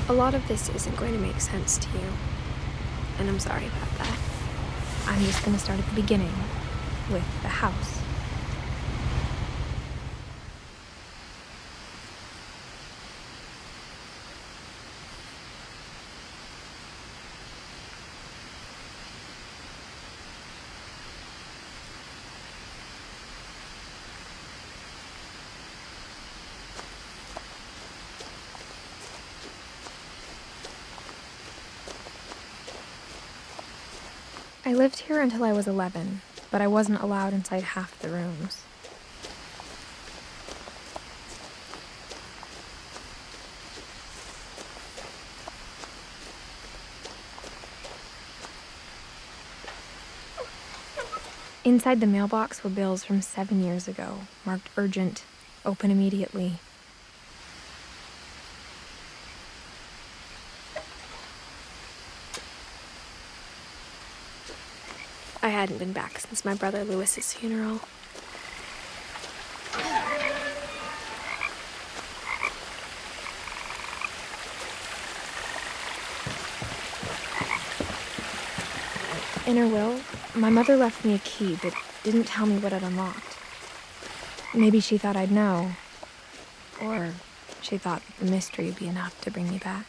A lot of this isn't going to make sense to you, and I'm sorry about that. I'm just going to start at the beginning, with the house. I lived here until I was 11, but I wasn't allowed inside half the rooms. Inside the mailbox were bills from 7 years ago, marked urgent, open immediately. I hadn't been back since my brother Lewis's funeral. In her will, my mother left me a key but didn't tell me what it unlocked. Maybe she thought I'd know, or she thought that the mystery would be enough to bring me back.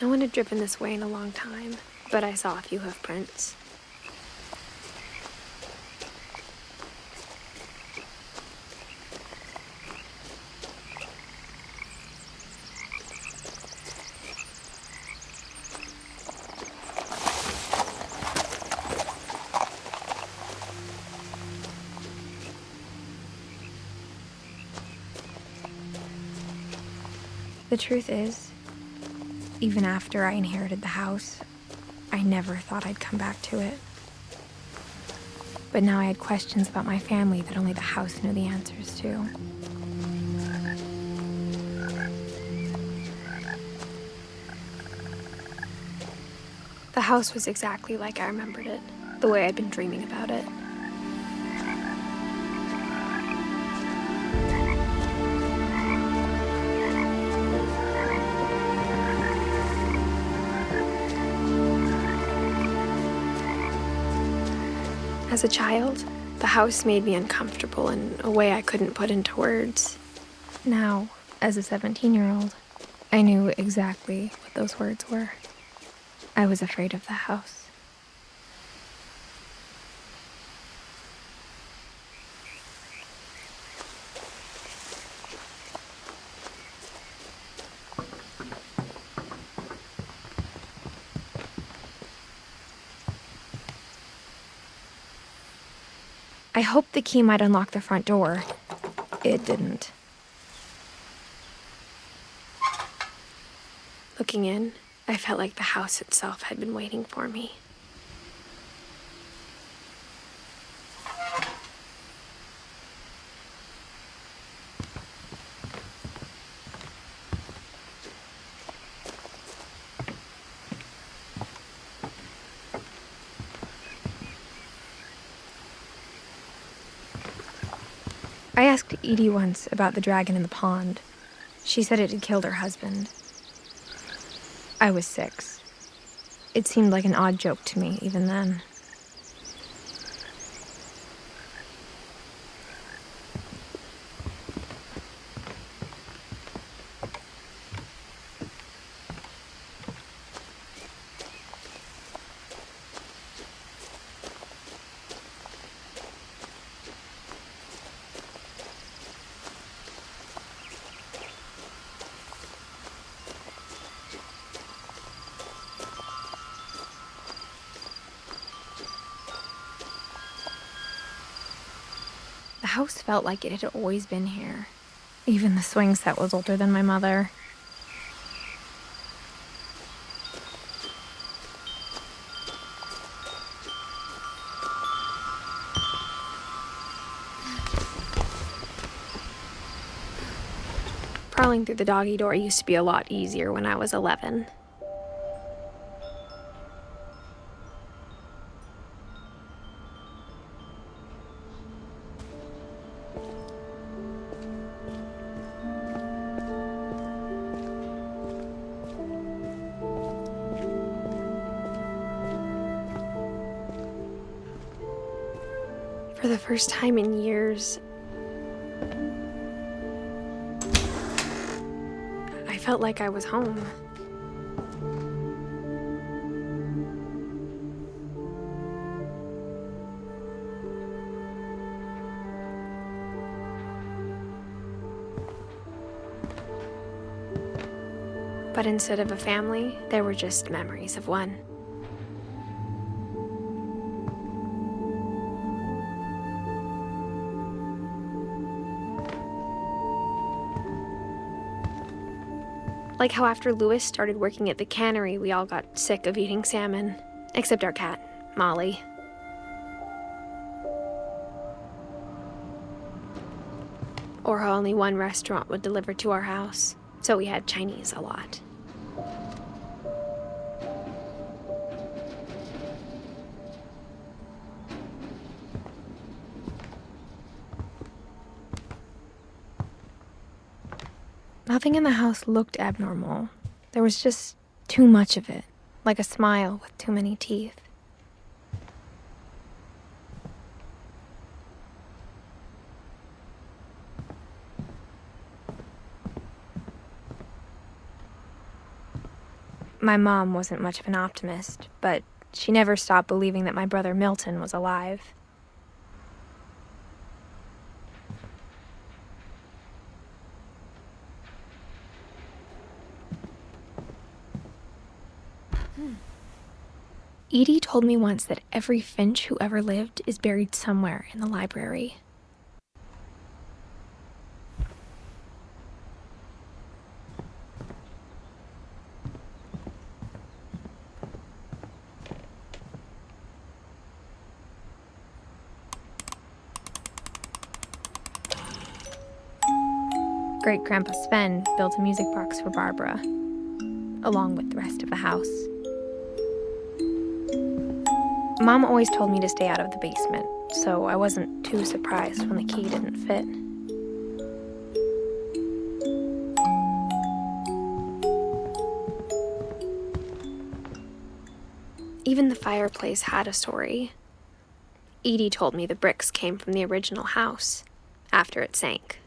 No one had driven this way in a long time, but I saw a few hoof prints. The truth is, even after I inherited the house, I never thought I'd come back to it. But now I had questions about my family that only the house knew the answers to. The house was exactly like I remembered it, the way I'd been dreaming about it. As a child, the house made me uncomfortable in a way I couldn't put into words. Now, as a 17-year-old, I knew exactly what those words were. I was afraid of the house. I hoped the key might unlock the front door. It didn't. Looking in, I felt like the house itself had been waiting for me. I asked Edie once about the dragon in the pond. She said it had killed her husband. I was 6. It seemed like an odd joke to me even then. The house felt like it had always been here. Even the swing set was older than my mother. Crawling through the doggy door used to be a lot easier when I was 11. For the first time in years, I felt like I was home. But instead of a family, there were just memories of one. Like how after Louis started working at the cannery, we all got sick of eating salmon. Except our cat, Molly. Or how only one restaurant would deliver to our house, so we had Chinese a lot. Nothing in the house looked abnormal. There was just too much of it, like a smile with too many teeth. My mom wasn't much of an optimist, but she never stopped believing that my brother Milton was alive. Edie told me once that every Finch who ever lived is buried somewhere in the library. Great-Grandpa Sven built a music box for Barbara, along with the rest of the house. Mom always told me to stay out of the basement, so I wasn't too surprised when the key didn't fit. Even the fireplace had a story. Edie told me the bricks came from the original house, after it sank.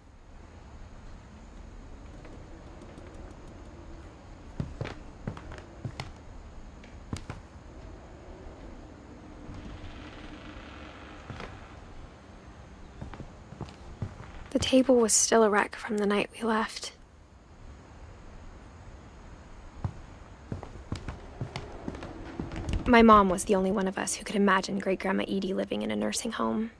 The table was still a wreck from the night we left. My mom was the only one of us who could imagine Great-Grandma Edie living in a nursing home.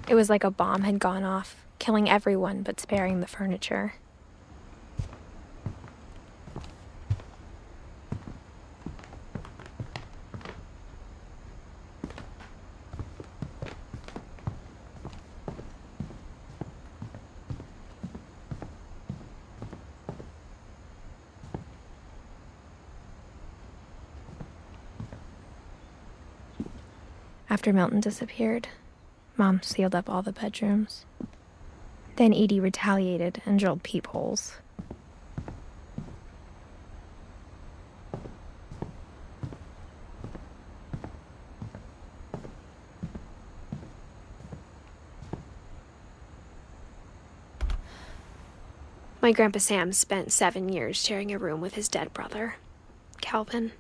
It was like a bomb had gone off, killing everyone but sparing the furniture. After Milton disappeared, Mom sealed up all the bedrooms. Then Edie retaliated and drilled peepholes. My Grandpa Sam spent 7 years sharing a room with his dead brother, Calvin.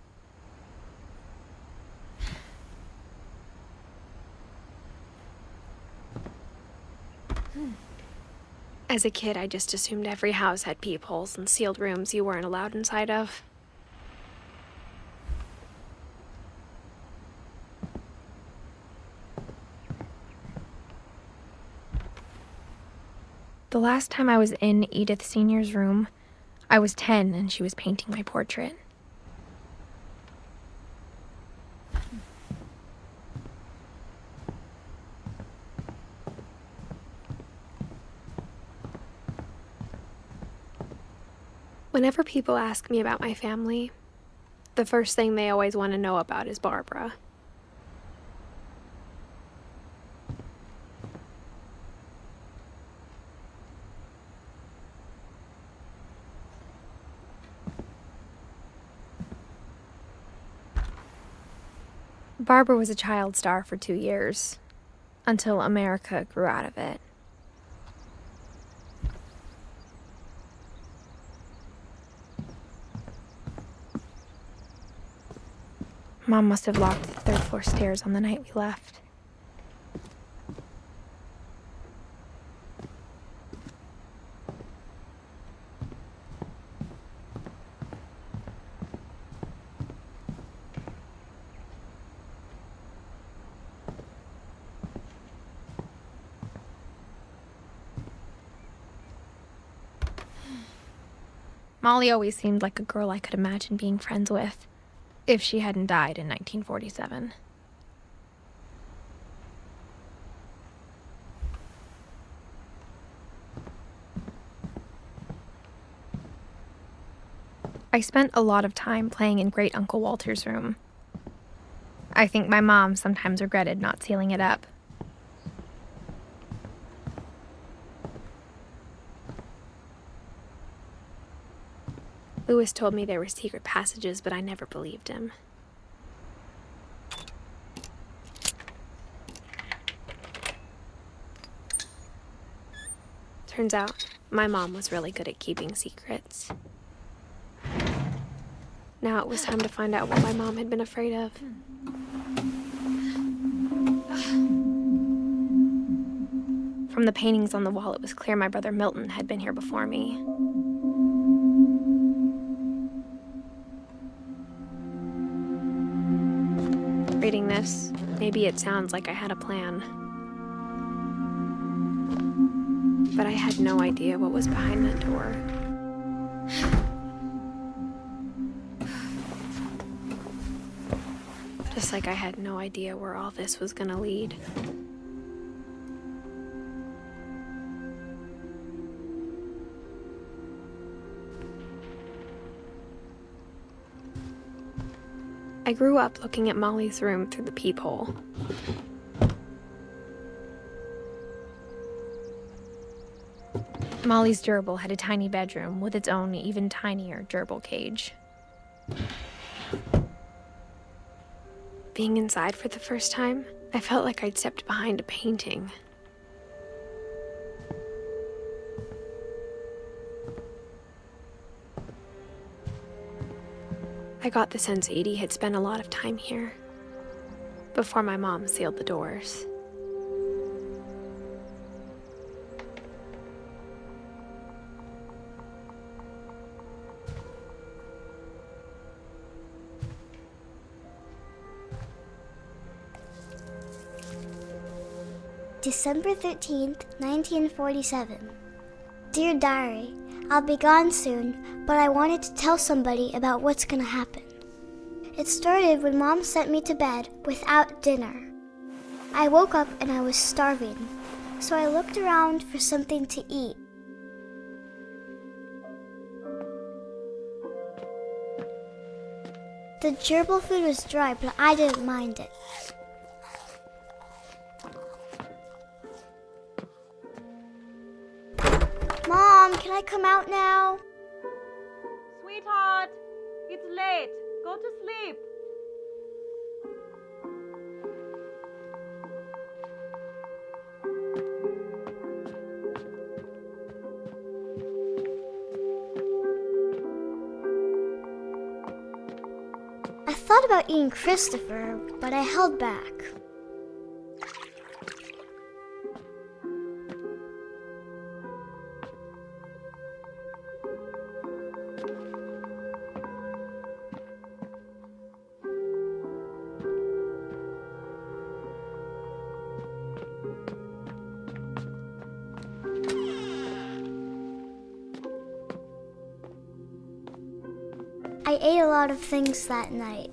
As a kid, I just assumed every house had peepholes and sealed rooms you weren't allowed inside of. The last time I was in Edith Sr.'s room, I was 10 and she was painting my portrait. Whenever people ask me about my family, the first thing they always want to know about is Barbara. Barbara was a child star for 2 years, until America grew out of it. Mom must have locked the third-floor stairs on the night we left. Molly always seemed like a girl I could imagine being friends with, if she hadn't died in 1947. I spent a lot of time playing in Great Uncle Walter's room. I think my mom sometimes regretted not sealing it up. Lewis told me there were secret passages, but I never believed him. Turns out, my mom was really good at keeping secrets. Now it was time to find out what my mom had been afraid of. From the paintings on the wall, it was clear my brother Milton had been here before me. Reading this, maybe it sounds like I had a plan. But I had no idea what was behind that door. Just like I had no idea where all this was gonna lead. I grew up looking at Molly's room through the peephole. Molly's gerbil had a tiny bedroom with its own even tinier gerbil cage. Being inside for the first time, I felt like I'd stepped behind a painting. I got the sense Edie had spent a lot of time here, before my mom sealed the doors. December 13th, 1947. Dear Diary, I'll be gone soon, but I wanted to tell somebody about what's gonna happen. It started when Mom sent me to bed without dinner. I woke up and I was starving, so I looked around for something to eat. The gerbil food was dry, but I didn't mind it. Mom, can I come out now? Sweetheart, it's late. Go to sleep. I thought about eating Christopher, but I held back. I ate a lot of things that night.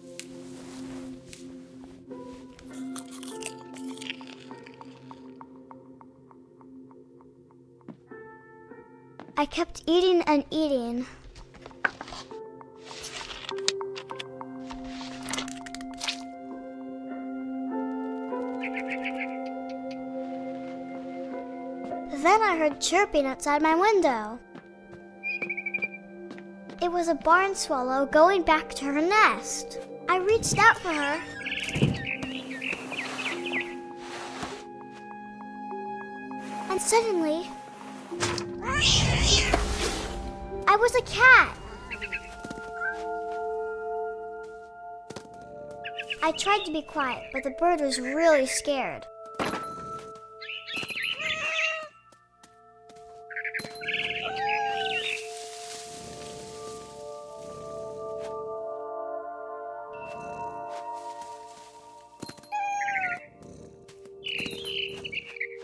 I kept eating and eating, heard chirping outside my window. It was a barn swallow going back to her nest. I reached out for her. And suddenly, I was a cat. I tried to be quiet, but the bird was really scared.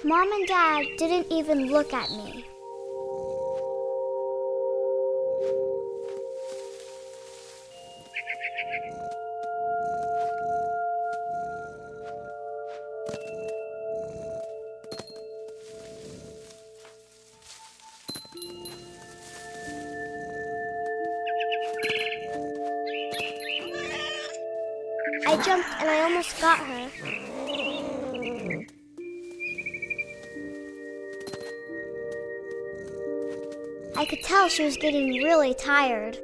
Mom and Dad didn't even look at me. I jumped and I almost got her. I could tell she was getting really tired.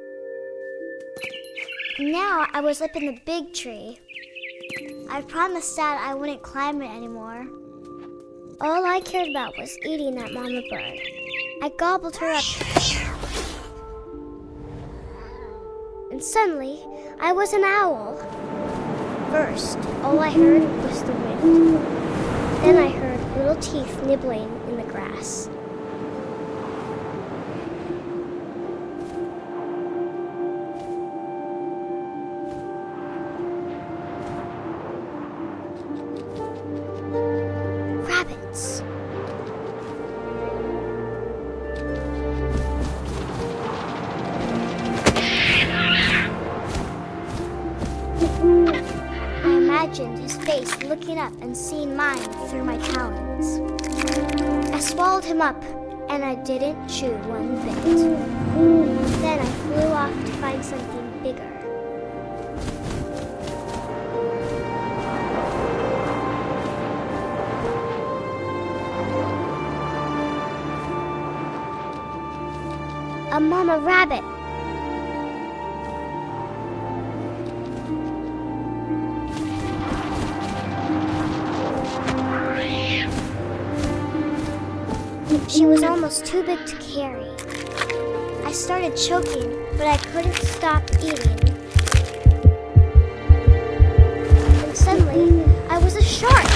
Now I was up in the big tree. I promised Dad I wouldn't climb it anymore. All I cared about was eating that mama bird. I gobbled her up. And suddenly, I was an owl. First, all I heard was the wind. Then I heard little teeth nibbling in the grass. Rabbits. I imagined his face looking up and seeing mine through my talons. I swallowed him up, and I didn't chew one bit. Then I flew off to find something bigger. A mama rabbit. She was almost too big to carry. I started choking, but I couldn't stop eating. And suddenly, I was a shark.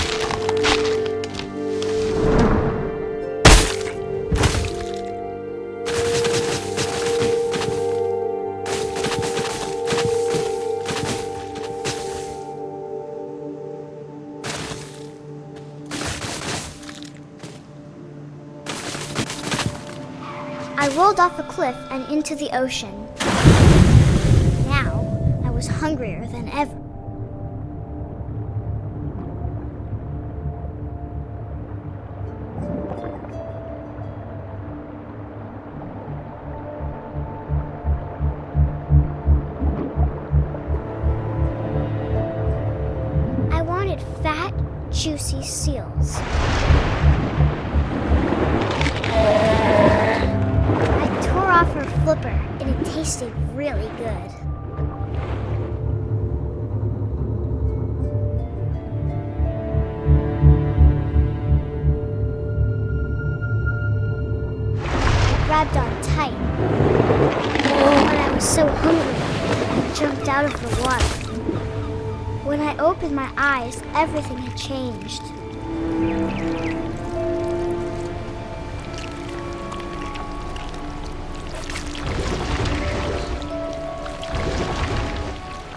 I rolled off a cliff and into the ocean. Now, I was hungrier than ever. I wanted fat, juicy seals. Off her flipper, and it tasted really good. I grabbed on tight. When I was so hungry, I jumped out of the water. When I opened my eyes, everything had changed.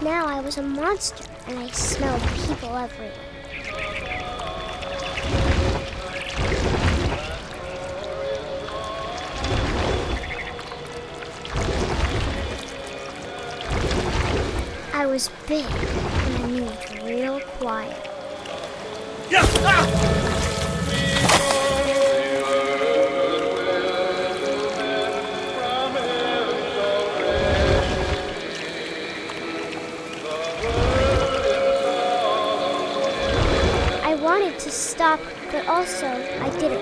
Now I was a monster, and I smelled people everywhere. I was big, and I moved real quiet. I wanted to stop, but also I didn't.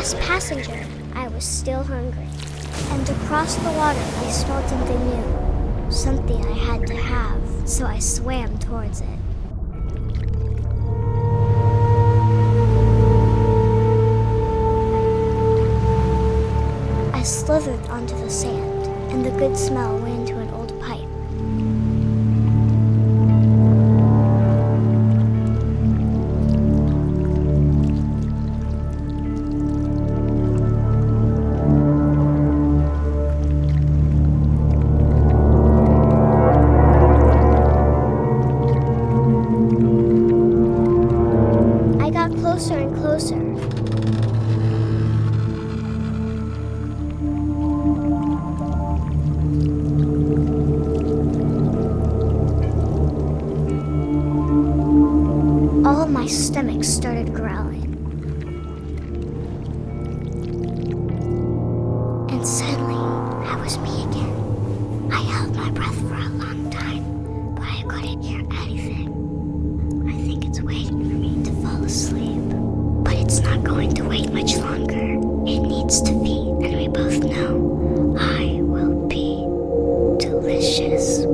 last passenger, I was still hungry. And across the water, I smelled something new. Something I had to have, so I swam towards it. I slithered onto the sand, and the good smell went into an old pipe. I got closer and closer. All of my stomach started growling. And suddenly, I was me again. I held my breath for a long time, but I couldn't hear anything. I think it's waiting for me to fall asleep. But it's not going to wait much longer. It needs to feed, and we both know I will be delicious.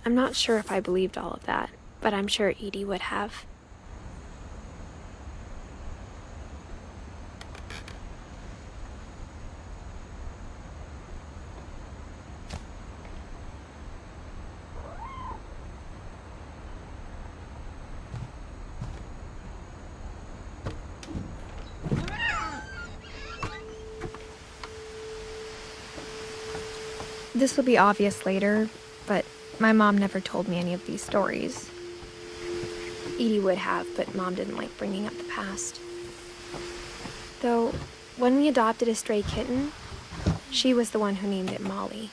I'm not sure if I believed all of that, but I'm sure Edie would have. This will be obvious later, but my mom never told me any of these stories. Edie would have, but Mom didn't like bringing up the past. Though, when we adopted a stray kitten, she was the one who named it Molly.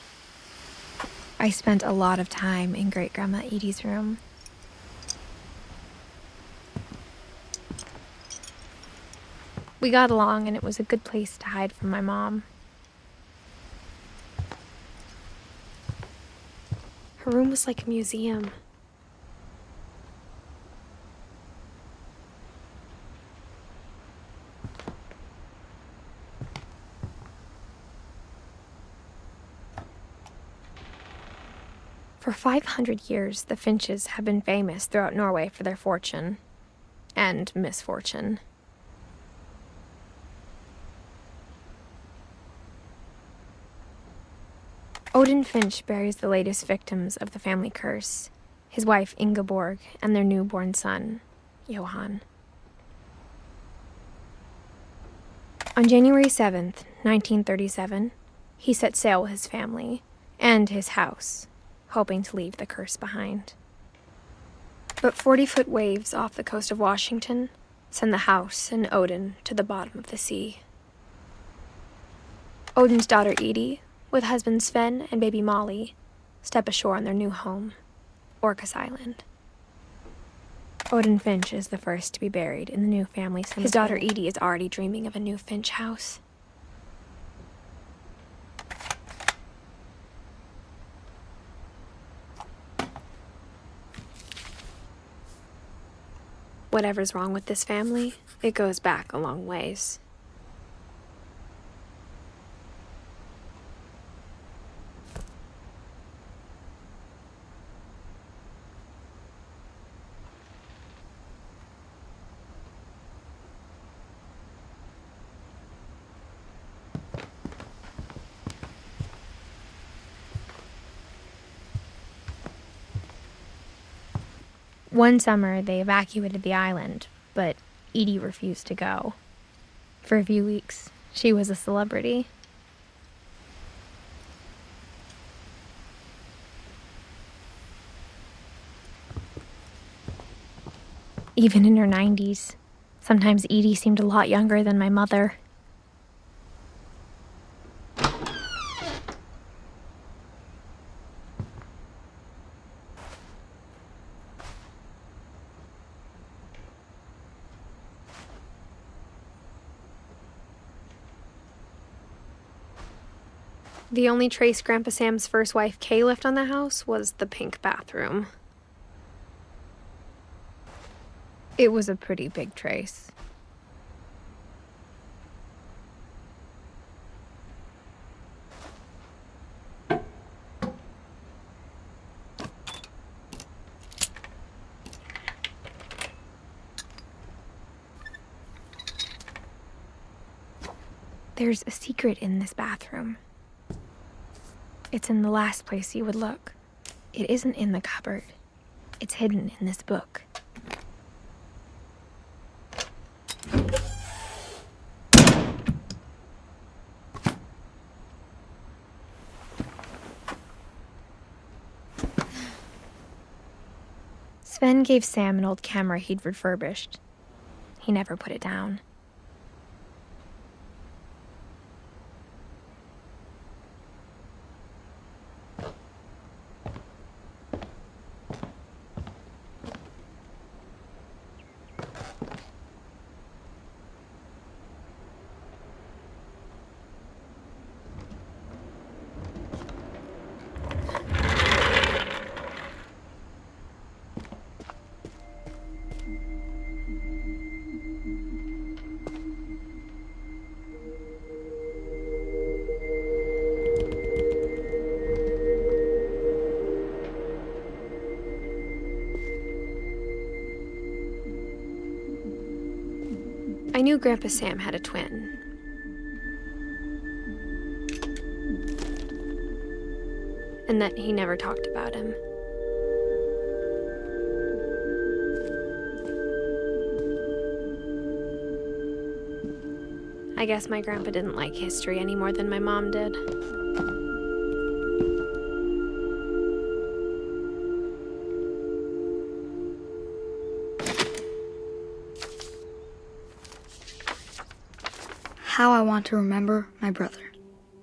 I spent a lot of time in Great-Grandma Edie's room. We got along, and it was a good place to hide from my mom. Her room was like a museum. For 500 years, the Finches have been famous throughout Norway for their fortune and misfortune. Odin Finch buries the latest victims of the family curse, his wife Ingeborg and their newborn son, Johan. On January 7th, 1937, he set sail with his family and his house, hoping to leave the curse behind. But 40-foot waves off the coast of Washington send the house and Odin to the bottom of the sea. Odin's daughter Edie, with husband Sven and baby Molly, step ashore on their new home, Orcas Island. Odin Finch is the first to be buried in the new family cemetery. His daughter Edie is already dreaming of a new Finch house. Whatever's wrong with this family, it goes back a long ways. One summer, they evacuated the island, but Edie refused to go. For a few weeks, she was a celebrity. Even in her 90s, sometimes Edie seemed a lot younger than my mother. The only trace Grandpa Sam's first wife, Kay, left on the house was the pink bathroom. It was a pretty big trace. There's a secret in this bathroom. It's in the last place you would look. It isn't in the cupboard. It's hidden in this book. Sven gave Sam an old camera he'd refurbished. He never put it down. I knew Grandpa Sam had a twin. And that he never talked about him. I guess my grandpa didn't like history any more than my mom did. How I Want to Remember My Brother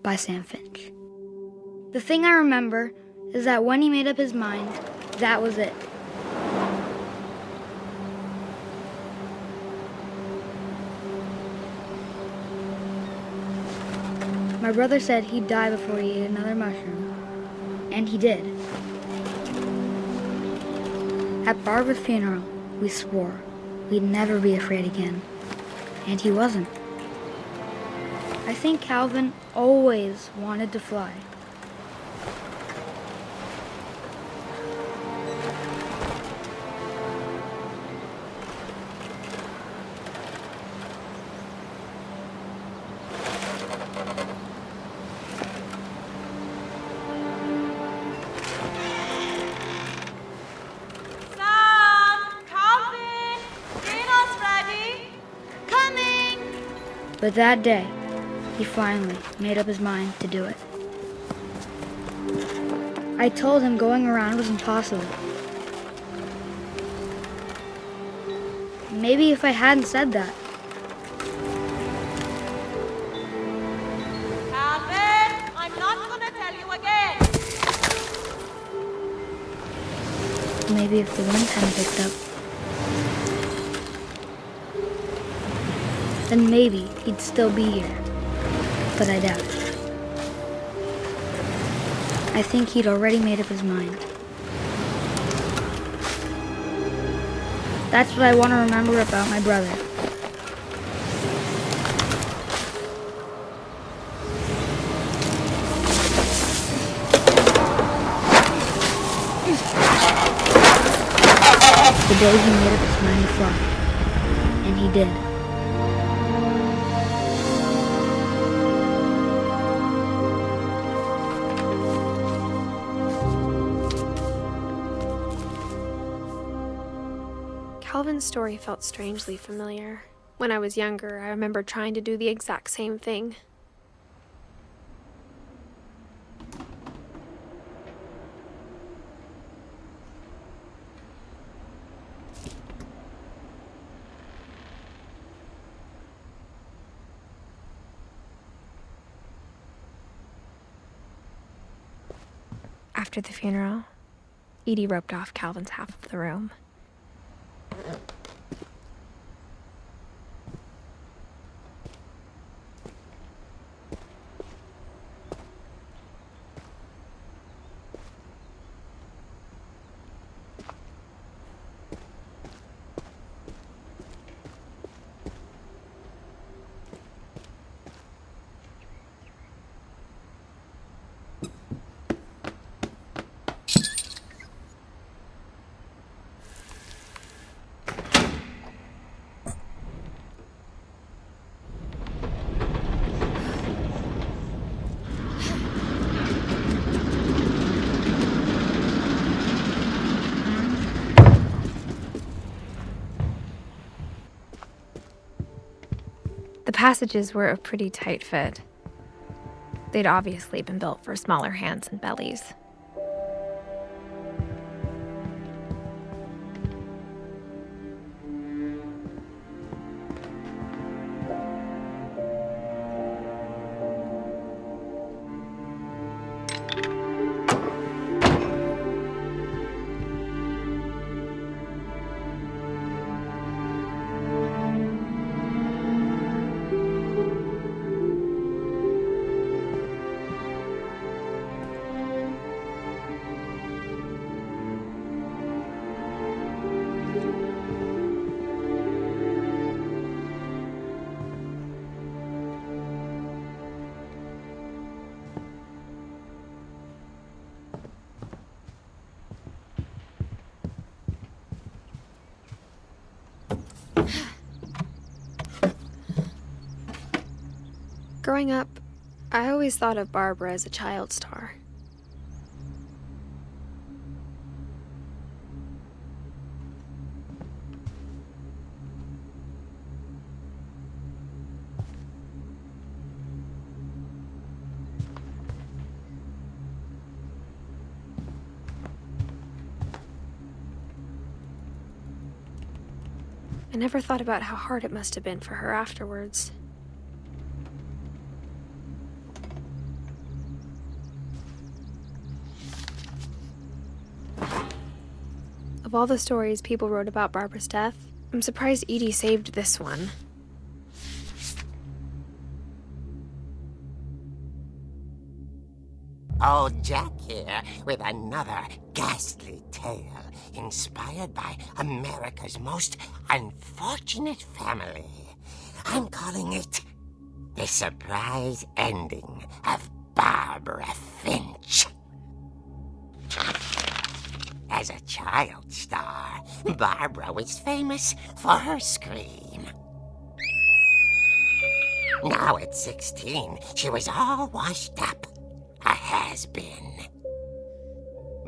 by Sam Finch. The thing I remember is that when he made up his mind, that was it. My brother said he'd die before he ate another mushroom, and he did. At Barbara's funeral, we swore we'd never be afraid again, and he wasn't. I think Calvin always wanted to fly. But that day, he finally made up his mind to do it. I told him going around was impossible. Maybe if I hadn't said that. Calvin, I'm not gonna tell you again. Maybe if the wind hadn't picked up. Then maybe he'd still be here, but I doubt it. I think he'd already made up his mind. That's what I want to remember about my brother. The day he made up his mind to fly, and he did. Calvin's story felt strangely familiar. When I was younger, I remember trying to do the exact same thing. After the funeral, Edie roped off Calvin's half of the room. The passages were a pretty tight fit. They'd obviously been built for smaller hands and bellies. Growing up, I always thought of Barbara as a child star. I never thought about how hard it must have been for her afterwards. Of all the stories people wrote about Barbara's death, I'm surprised Edie saved this one. Old Jack here with another ghastly tale inspired by America's most unfortunate family. I'm calling it The Surprise Ending of Barbara FINCH. As a child star, Barbara was famous for her scream. Now at 16, she was all washed up. A has-been.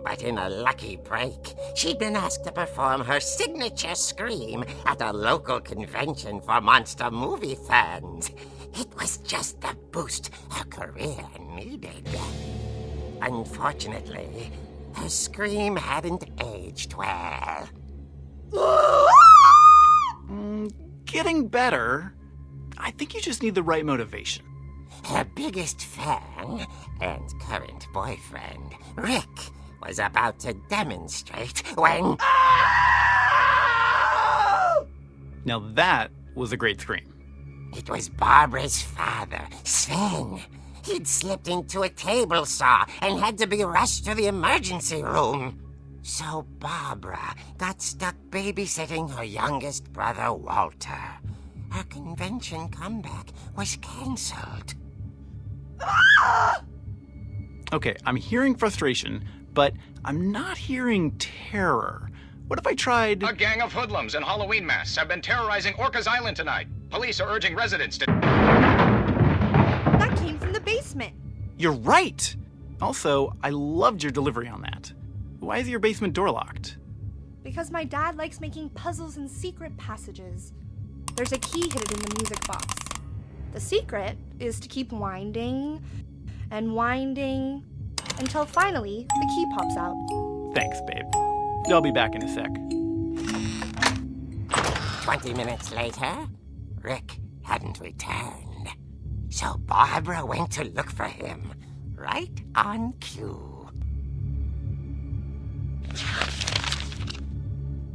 But in a lucky break, she'd been asked to perform her signature scream at a local convention for monster movie fans. It was just the boost her career needed. Unfortunately, her scream hadn't aged well. Getting better. I think you just need the right motivation. Her biggest fan and current boyfriend, Rick, was about to demonstrate when... Now that was a great scream. It was Barbara's father, Sven. He'd slipped into a table saw and had to be rushed to the emergency room. So Barbara got stuck babysitting her youngest brother, Walter. Her convention comeback was canceled. Okay, I'm hearing frustration, but I'm not hearing terror. What if I tried... A gang of hoodlums in Halloween masks have been terrorizing Orcas Island tonight. Police are urging residents to... That came from the basement. You're right! Also, I loved your delivery on that. Why is your basement door locked? Because my dad likes making puzzles and secret passages. There's a key hidden in the music box. The secret is to keep winding and winding until finally the key pops out. Thanks, babe. I'll be back in a sec. 20 minutes later, Rick hadn't returned. So Barbara went to look for him, right on cue.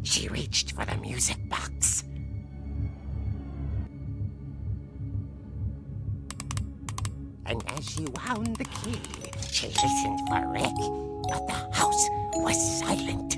She reached for the music box. And as she wound the key, she listened for Rick, but the house was silent.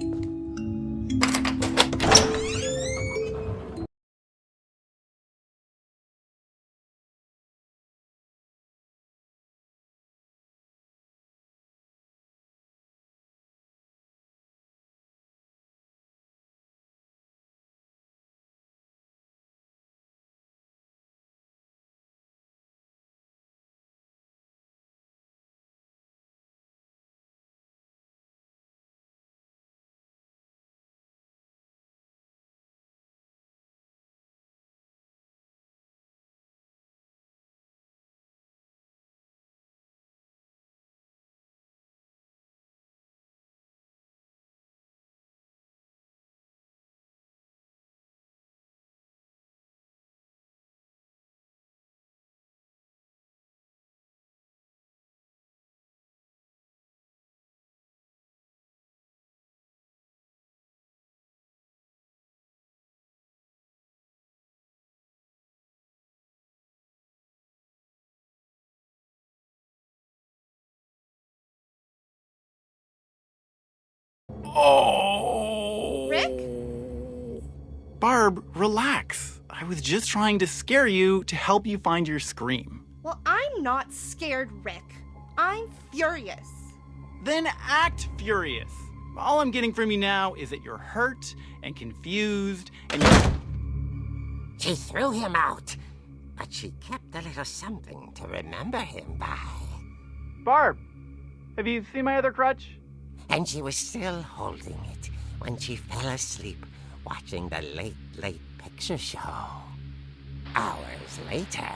Oh! Rick? Barb, relax. I was just trying to scare you to help you find your scream. Well, I'm not scared, Rick. I'm furious. Then act furious. All I'm getting from you now is that you're hurt and confused and She threw him out, but she kept a little something to remember him by. Barb, have you seen my other crutch? And she was still holding it when she fell asleep watching the Late Late Picture Show. Hours later...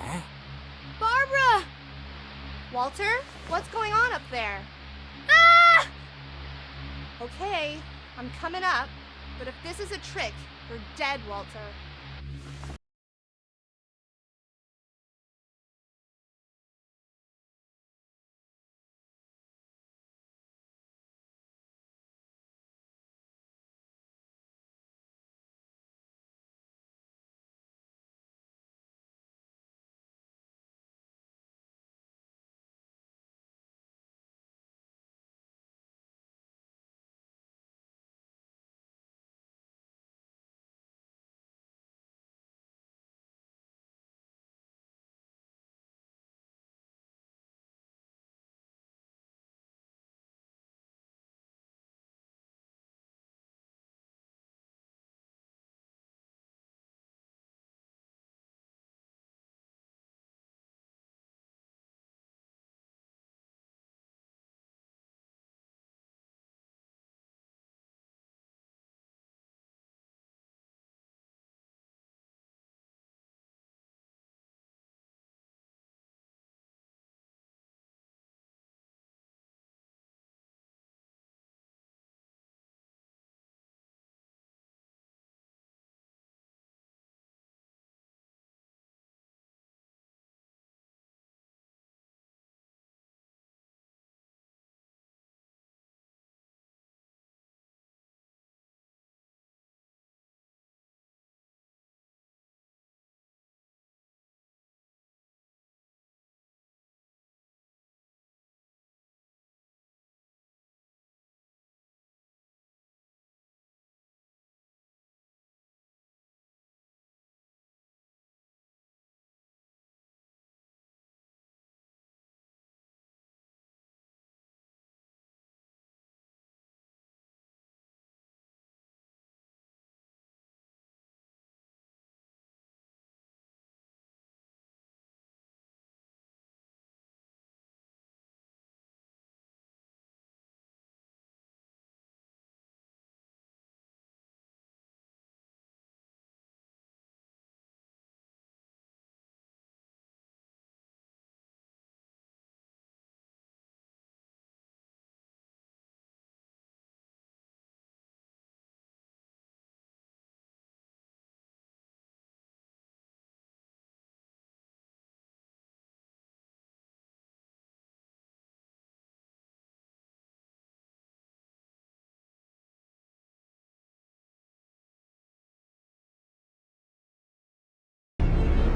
Barbara! Walter, what's going on up there? Ah! Okay, I'm coming up, but if this is a trick, you're dead, Walter.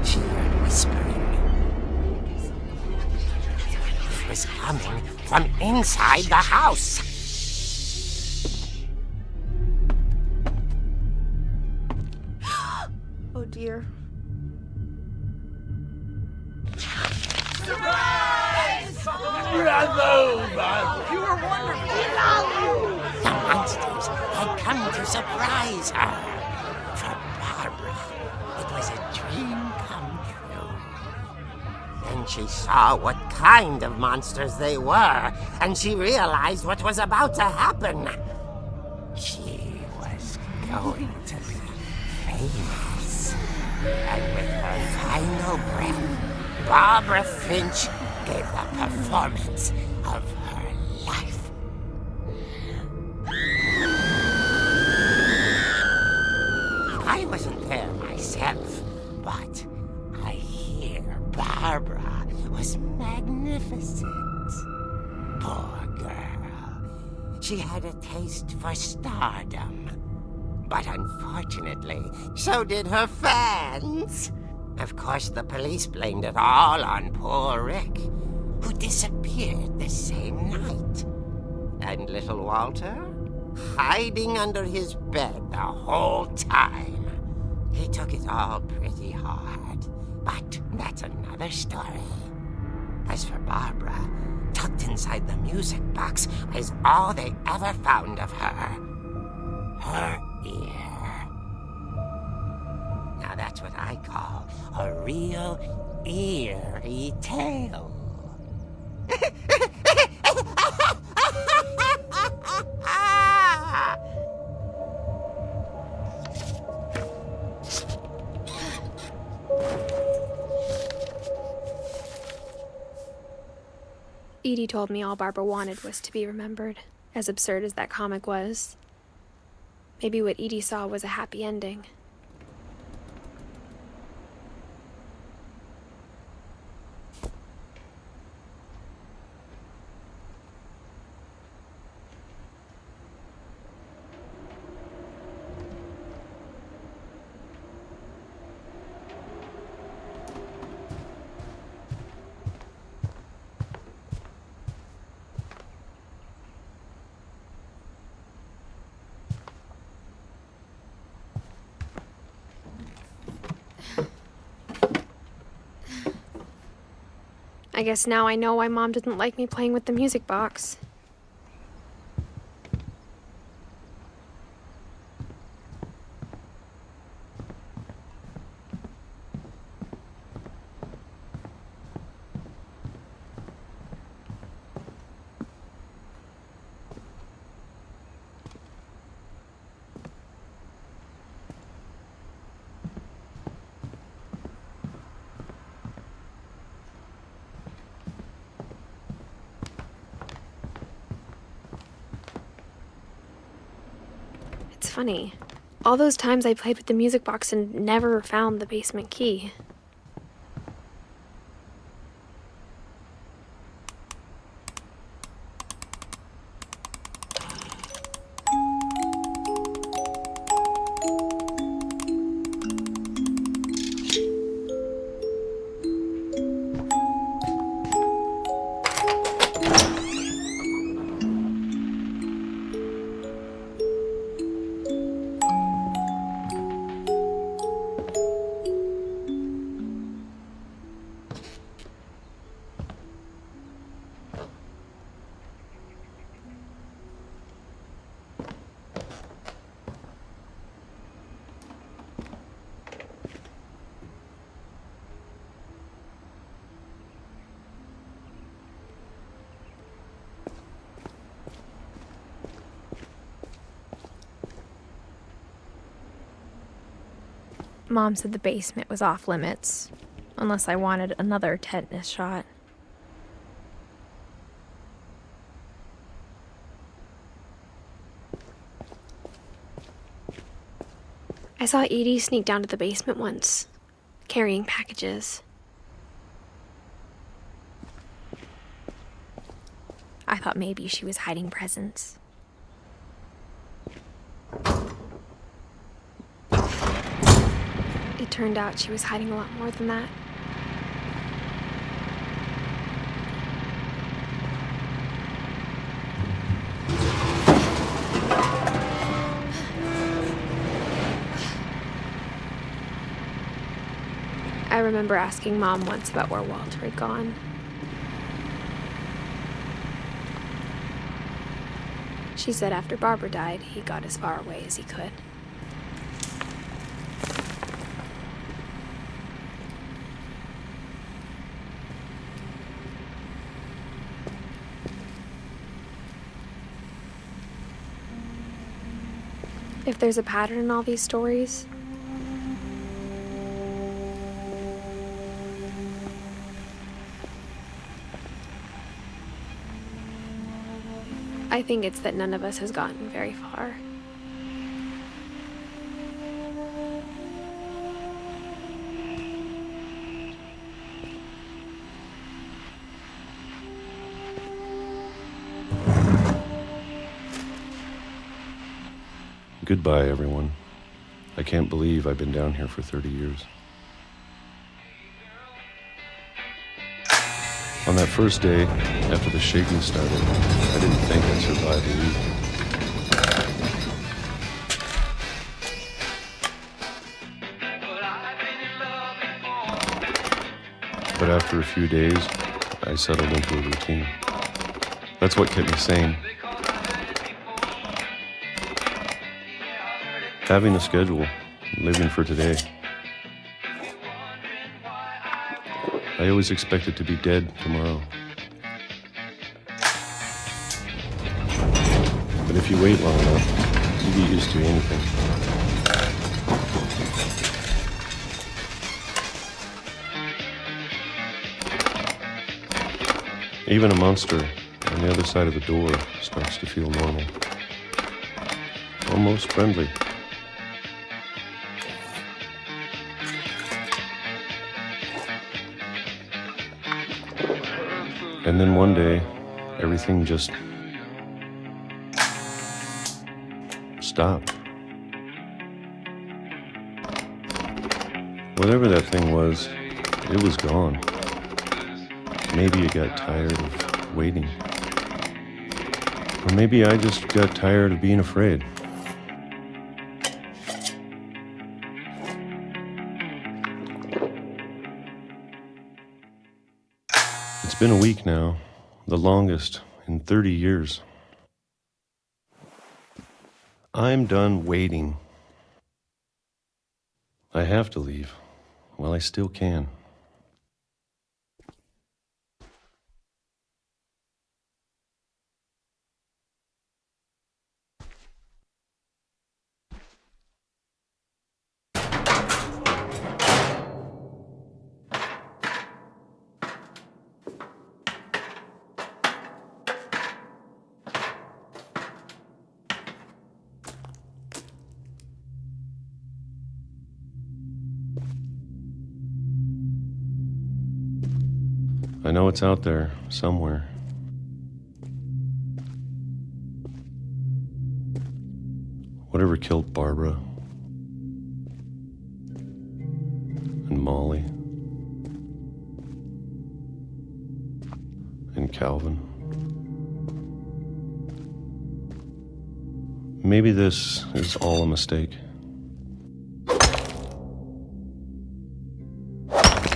She heard whispering. It was coming from inside the house. Oh dear. The monsters had come to surprise her. For Barbara, it was a dream come true. Then she saw what kind of monsters they were, and she realized what was about to happen. She was going to be famous. And with her final breath, Barbara Finch gave the performance of her life. I wasn't there myself, but I hear Barbara was magnificent. Poor girl. She had a taste for stardom. But unfortunately, so did her fans. Of course, the police blamed it all on poor Rick, who disappeared the same night. And little Walter? hiding under his bed the whole time. He took it all pretty hard, but that's another story. As for Barbara, tucked inside the music box is all they ever found of her. Her ear. Now that's what I call a real eerie tale. Edie told me all Barbara wanted was to be remembered, as absurd as that comic was. Maybe what Edie saw was a happy ending. I guess now I know why Mom didn't like me playing with the music box. It's funny. All those times I played with the music box and never found the basement key. Mom said the basement was off limits, unless I wanted another tetanus shot. I saw Edie sneak down to the basement once, carrying packages. I thought maybe she was hiding presents. It turned out she was hiding a lot more than that. I remember asking Mom once about where Walter had gone. She said after Barbara died, he got as far away as he could. If there's a pattern in all these stories, I think it's that none of us has gotten very far. Goodbye, everyone. I can't believe I've been down here for 30 years. On that first day, after the shaking started, I didn't think I'd survive a week. But after a few days, I settled into a routine. That's what kept me sane. Having a schedule, living for today. I always expected to be dead tomorrow. But if you wait long enough, you get used to anything. Even a monster on the other side of the door starts to feel normal. Almost friendly. And then one day, everything just stopped. Whatever that thing was, it was gone. Maybe it got tired of waiting. Or maybe I just got tired of being afraid. It's been a week now, the longest in 30 years. I'm done waiting. I have to leave while I still can. I know it's out there, somewhere. Whatever killed Barbara and Molly and Calvin. Maybe this is all a mistake.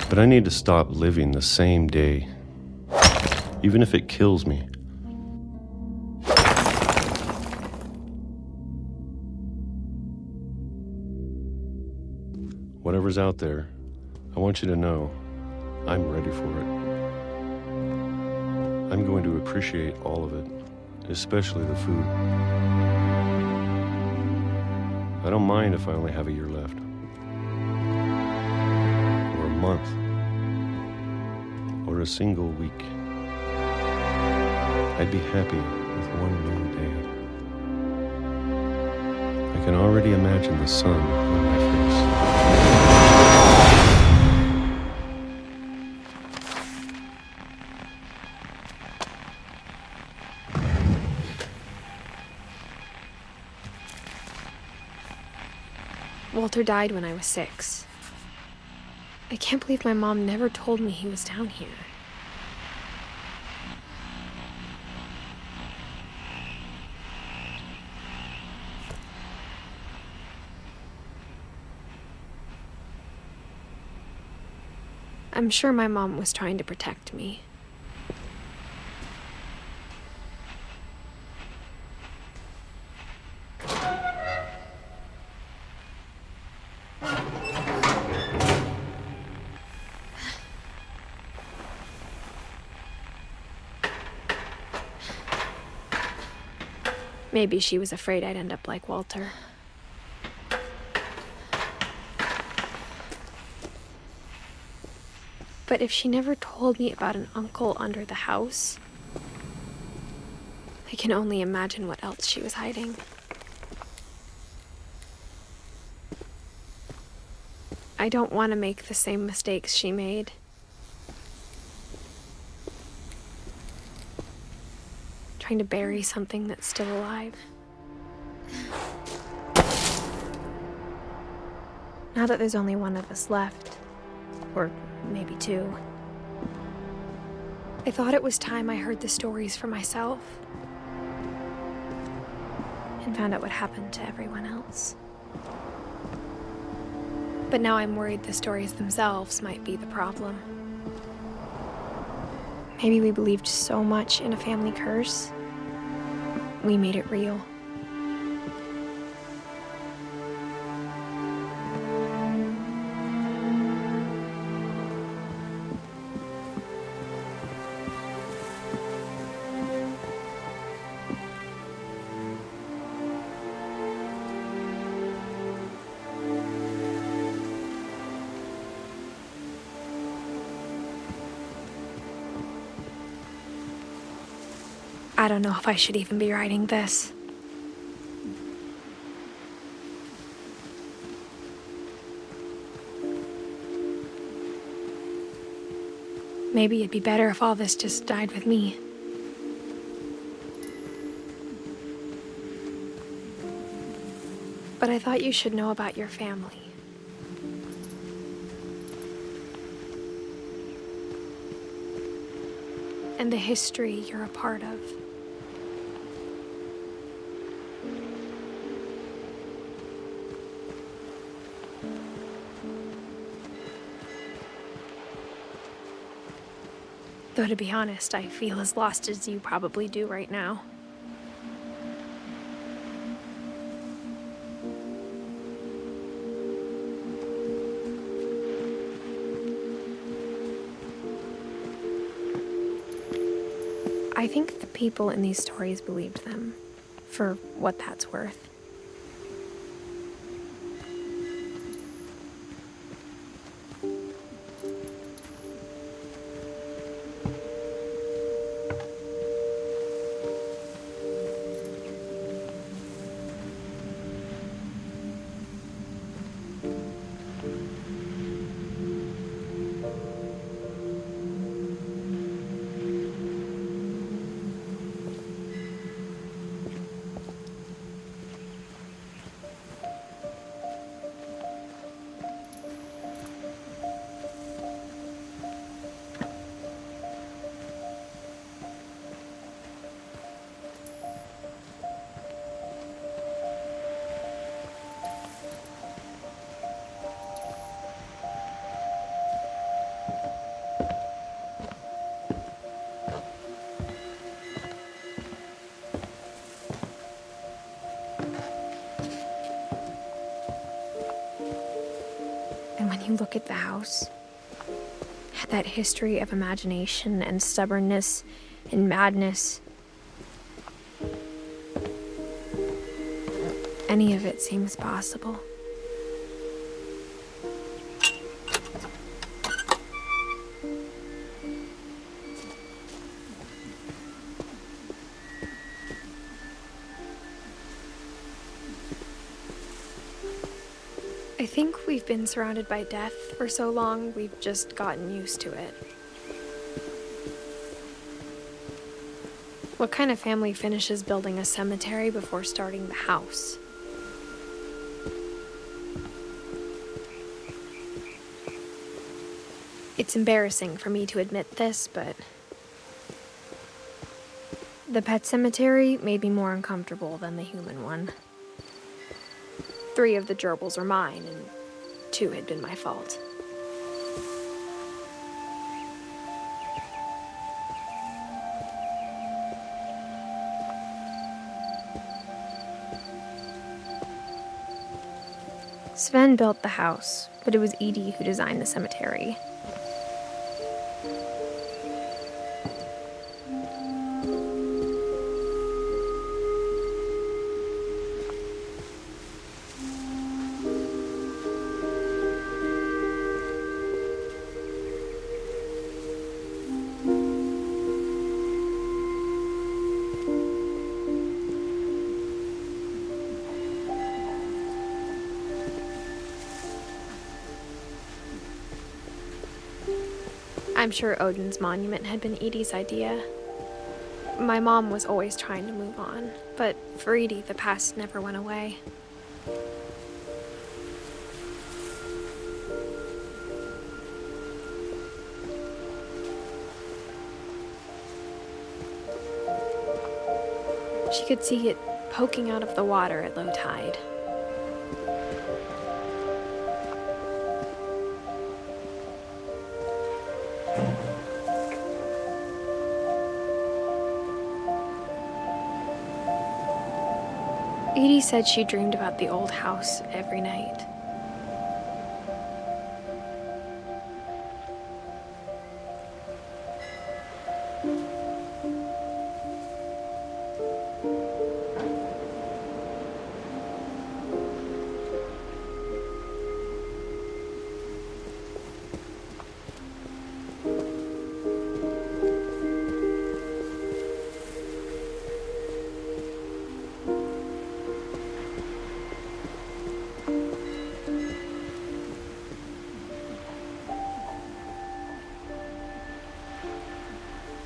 But I need to stop living the same day, even if it kills me. Whatever's out there, I want you to know I'm ready for it. I'm going to appreciate all of it, especially the food. I don't mind if I only have a year left, or a month, or a single week. I'd be happy with one new day. I can already imagine the sun on my face. Walter died when I was 6. I can't believe my mom never told me he was down here. I'm sure my mom was trying to protect me. Maybe she was afraid I'd end up like Walter. But if she never told me about an uncle under the house, I can only imagine what else she was hiding. I don't want to make the same mistakes she made. Trying to bury something that's still alive. Now that there's only one of us left, or maybe 2, I thought it was time I heard the stories for myself and found out what happened to everyone else. But now I'm worried the stories themselves might be the problem. Maybe we believed so much in a family curse, we made it real. I don't know if I should even be writing this. Maybe it'd be better if all this just died with me. But I thought you should know about your family. And the history you're a part of. Though to be honest, I feel as lost as you probably do right now. I think the people in these stories believed them, for what that's worth. And when you look at the house, that history of imagination and stubbornness and madness, any of it seems possible. I think we've been surrounded by death for so long, we've just gotten used to it. What kind of family finishes building a cemetery before starting the house? It's embarrassing for me to admit this, but the pet cemetery made me more uncomfortable than the human one. 3 of the gerbils are mine, and 2 had been my fault. Sven built the house, but it was Edie who designed the cemetery. I'm sure Odin's monument had been Edie's idea. My mom was always trying to move on, but for Edie, the past never went away. She could see it poking out of the water at low tide. Edie said she dreamed about the old house every night.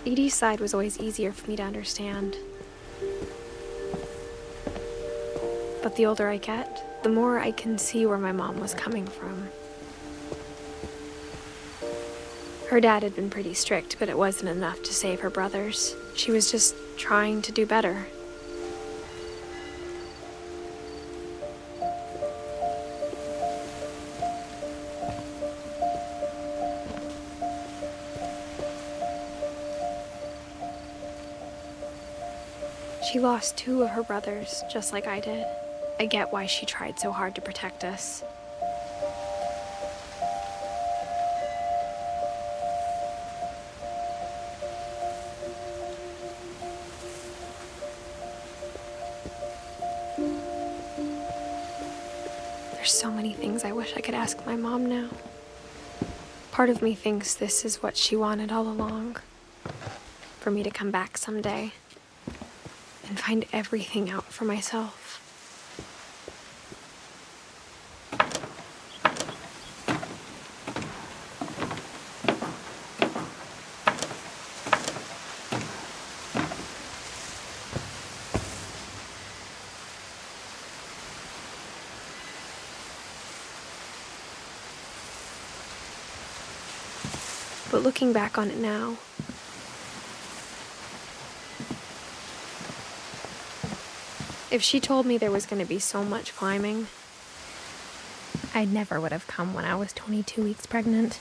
Edie's side was always easier for me to understand. But the older I get, the more I can see where my mom was coming from. Her dad had been pretty strict, but it wasn't enough to save her brothers. She was just trying to do better. She lost 2 of her brothers, just like I did. I get why she tried so hard to protect us. There's so many things I wish I could ask my mom now. Part of me thinks this is what she wanted all along. For me to come back someday and find everything out for myself. But looking back on it now, if she told me there was going to be so much climbing, I never would have come when I was 22 weeks pregnant.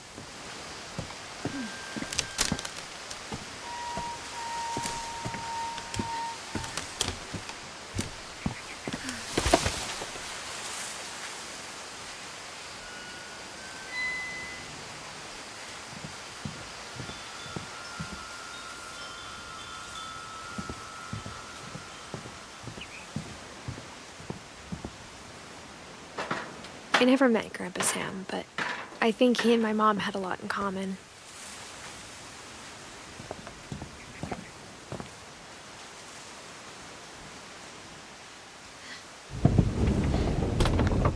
I never met Grandpa Sam, but I think he and my mom had a lot in common.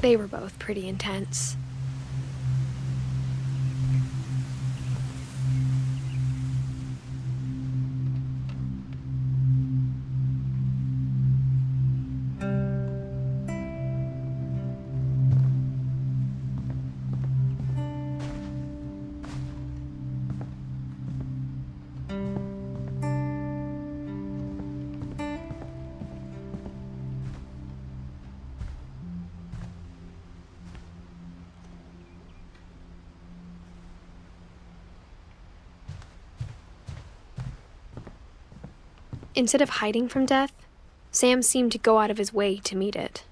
They were both pretty intense. Instead of hiding from death, Sam seemed to go out of his way to meet it.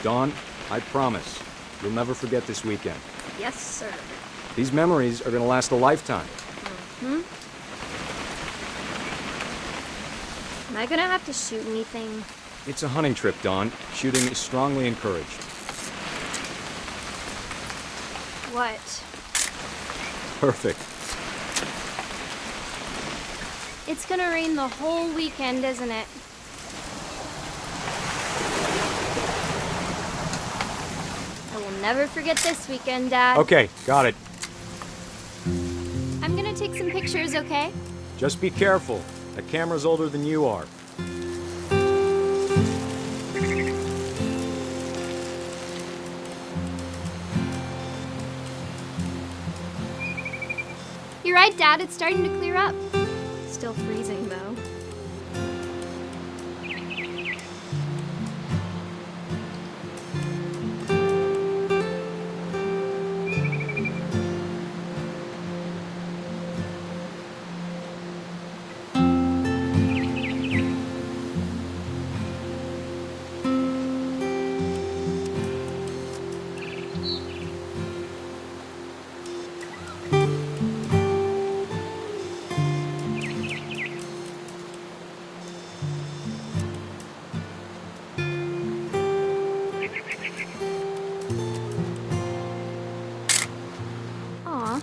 Dawn, I promise, you'll never forget this weekend. Yes, sir. These memories are gonna last a lifetime. Am I gonna have to shoot anything? It's a hunting trip, Dawn. Shooting is strongly encouraged. What? Perfect. It's gonna rain the whole weekend, isn't it? I will never forget this weekend, Dad. Okay, got it. I'm gonna take some pictures, okay? Just be careful. That camera's older than you are. right, Dad. It's starting to clear up. Still freezing, though. Aw.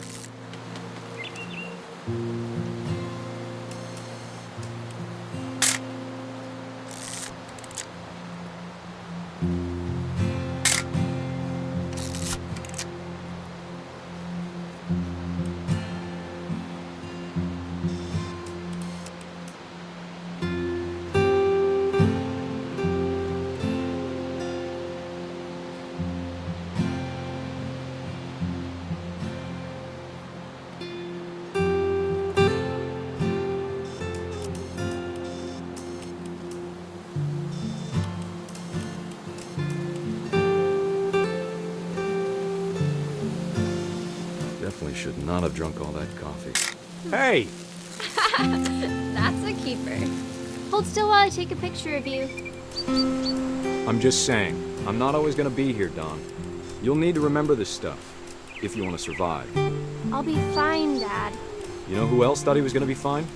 Definitely should not have drunk all that coffee. Hey! That's a keeper. Hold still while I take a picture of you. I'm just saying, I'm not always gonna be here, Don. You'll need to remember this stuff, if you want to survive. I'll be fine, Dad. You know who else thought he was gonna be fine?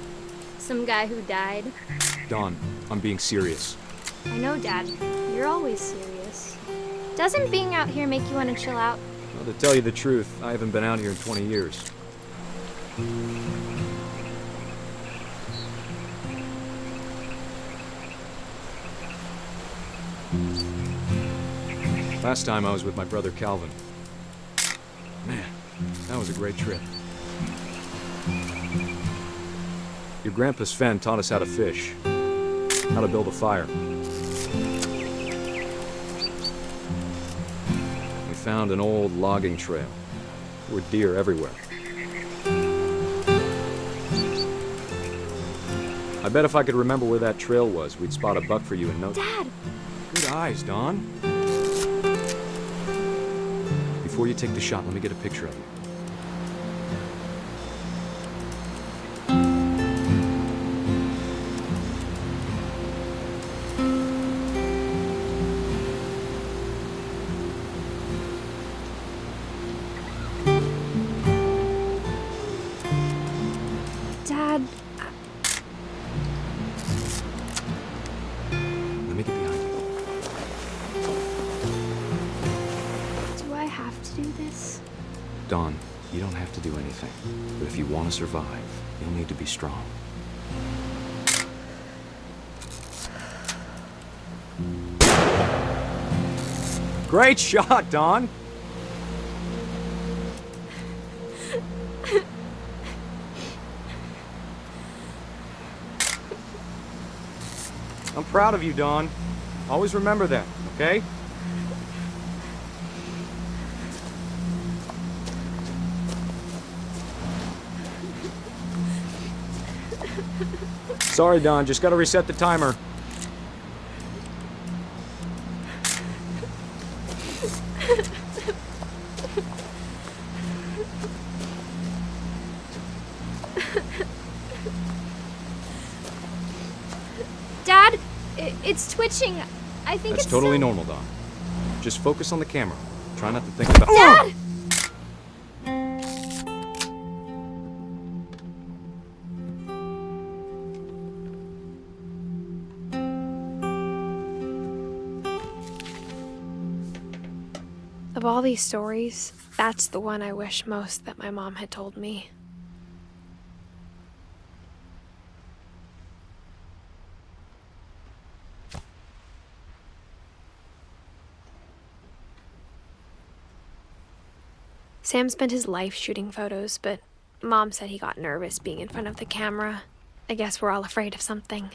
Some guy who died. Don, I'm being serious. I know, Dad. You're always serious. Doesn't being out here make you want to chill out? Well, to tell you the truth, I haven't been out here in 20 years. Last time I was with my brother Calvin. Man, that was a great trip. Your grandpa Sven taught us how to fish, how to build a fire. We found an old logging trail. There were deer everywhere. I bet if I could remember where that trail was, we'd spot a buck for you in no time. Dad! Good eyes, Don. Before you take the shot, let me get a picture of you. Dad, Let me get behind you. do I have to do this? Don, you don't have to do anything. But if you want to survive, you'll need to be strong. Great shot, Don! I'm proud of you, Don. Always remember that, okay? Sorry, Don. Just gotta reset the timer. Dad, it's twitching. I think That's it's totally so... normal, Don. Just focus on the camera. Try not to think about... Dad! Of all these stories, that's the one I wish most that my mom had told me. Sam spent his life shooting photos, but Mom said he got nervous being in front of the camera. I guess we're all afraid of something.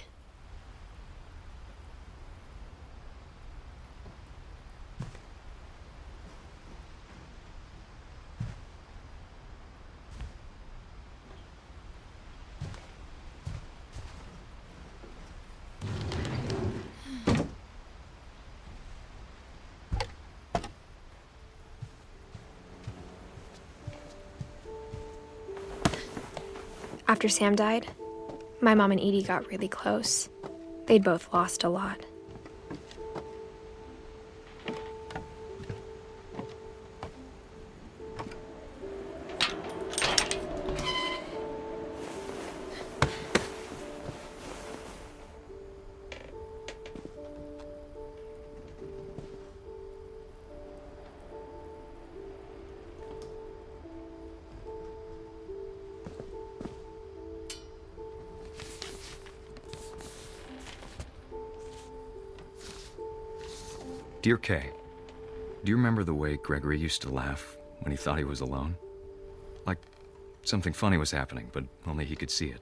after Sam died, my mom and Edie got really close. They'd both lost a lot. Dear Kay, do you remember the way Gregory used to laugh when he thought he was alone? Like something funny was happening, but only he could see it.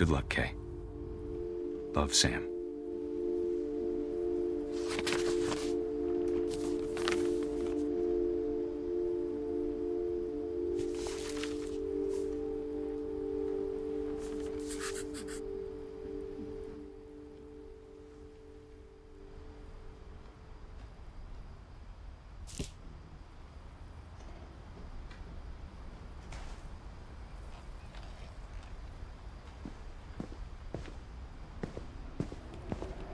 Good luck, Kay. Love, Sam.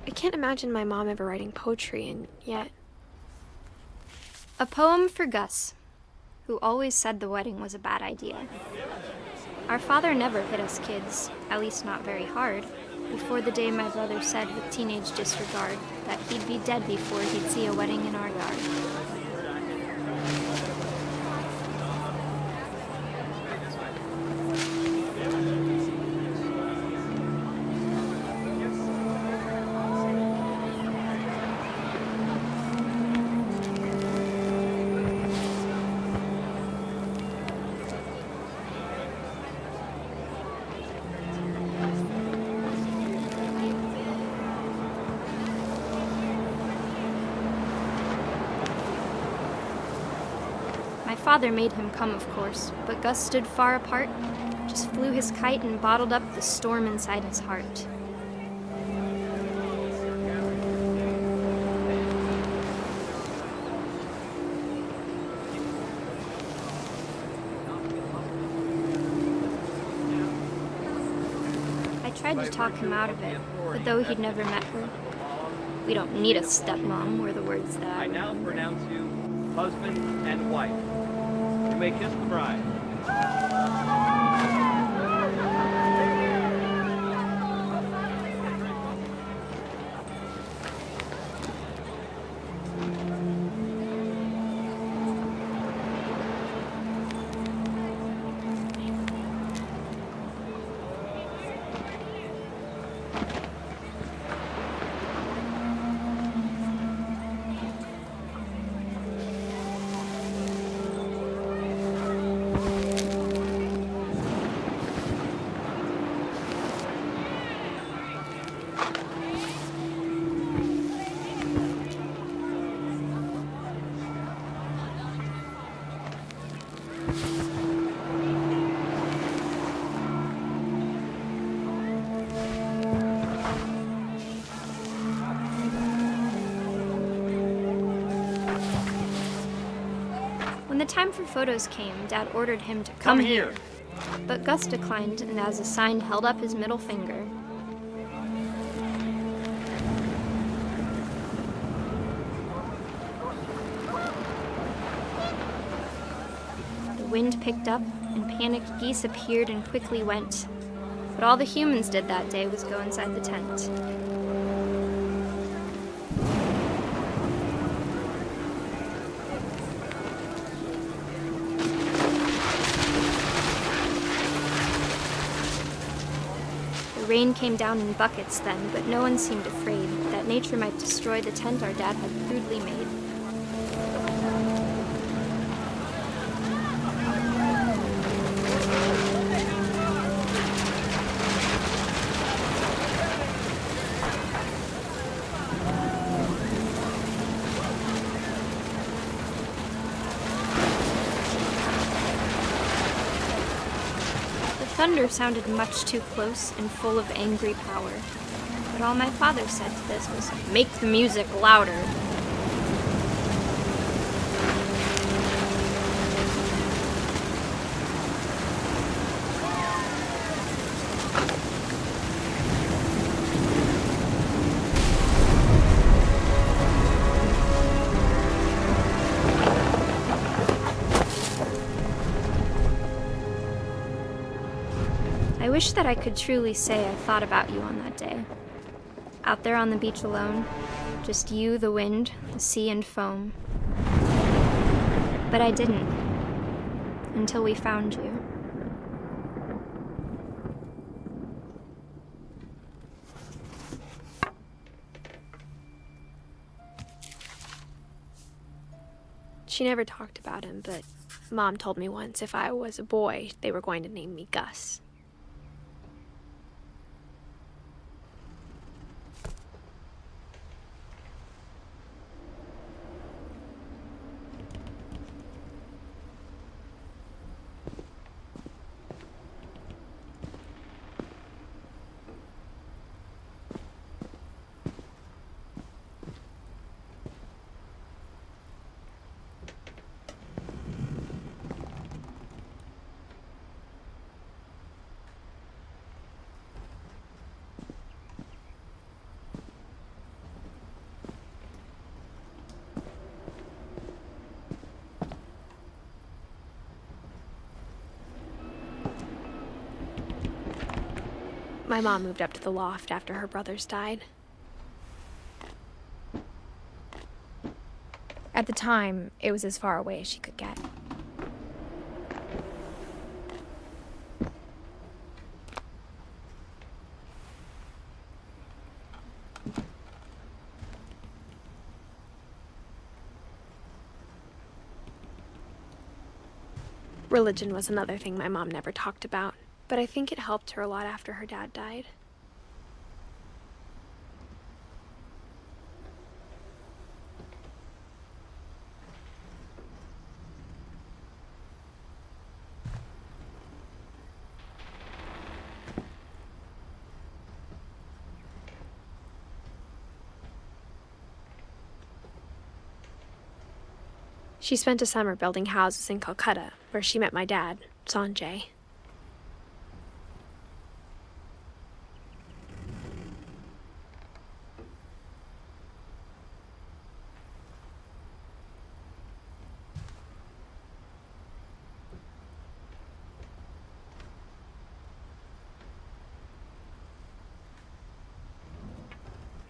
I can't imagine my mom ever writing poetry, and yet... A poem for Gus, who always said the wedding was a bad idea. Our father never hit us kids, at least not very hard, before the day my brother said with teenage disregard that he'd be dead before he'd see a wedding in our yard. My father made him come, of course, but Gus stood far apart, just flew his kite and bottled up the storm inside his heart. I tried to talk him out of it, but though he'd never met her, "We don't need a stepmom," were the words that I now pronounce you husband and wife. You may kiss the bride. When the time for photos came, Dad ordered him to come here. But Gus declined, and as a sign held up his middle finger. The wind picked up, and panicked geese appeared and quickly went. But all the humans did that day was go inside the tent. The rain came down in buckets then, but no one seemed afraid that nature might destroy the tent our dad had crudely made. Thunder sounded much too close and full of angry power. But all my father said to this was, "Make the music louder." I wish that I could truly say I thought about you on that day. Out there on the beach alone, just you, the wind, the sea, and foam. But I didn't, until we found you. She never talked about him, but Mom told me once if I was a boy, they were going to name me Gus. My mom moved up to the loft after her brothers died. At the time, it was as far away as she could get. Religion was another thing my mom never talked about, but I think it helped her a lot after her dad died. She spent a summer building houses in Calcutta, where she met my dad, Sanjay.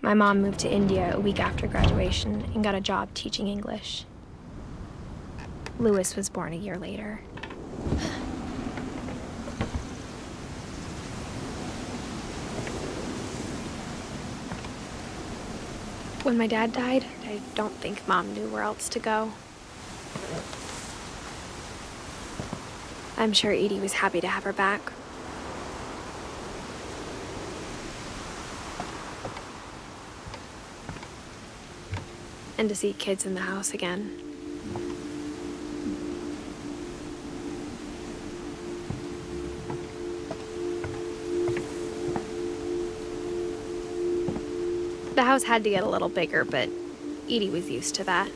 My mom moved to India a week after graduation and got a job teaching English. Louis was born a year later. When my dad died, I don't think Mom knew where else to go. I'm sure Edie was happy to have her back. And to see kids in the house again. The house had to get a little bigger, but Edie was used to that.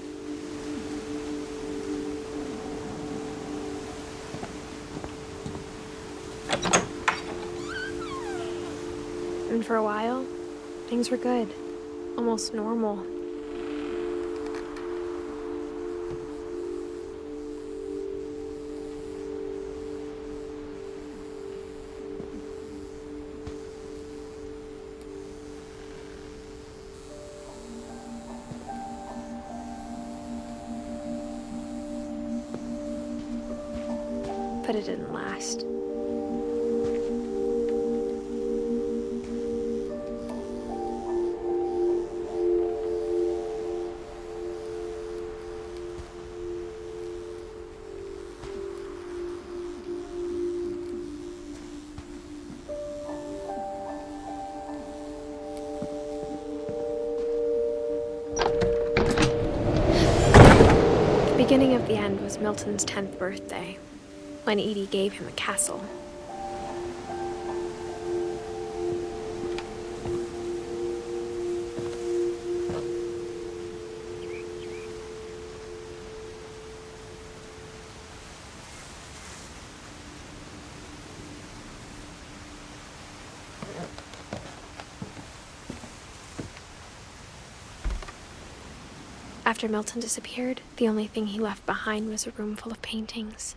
And for a while, things were good, almost normal. But it didn't last. The beginning of the end was Milton's 10th birthday, when Edie gave him a castle. After Milton disappeared, the only thing he left behind was a room full of paintings.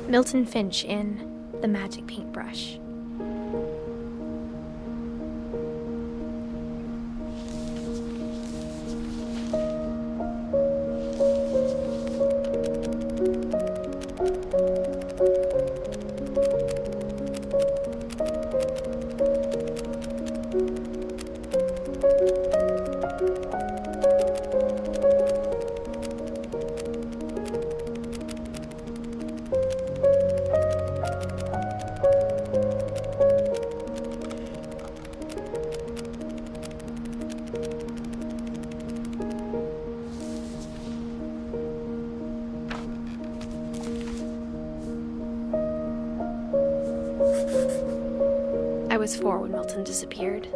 Milton FINCH in The Magic Paintbrush. was 4 when Milton disappeared.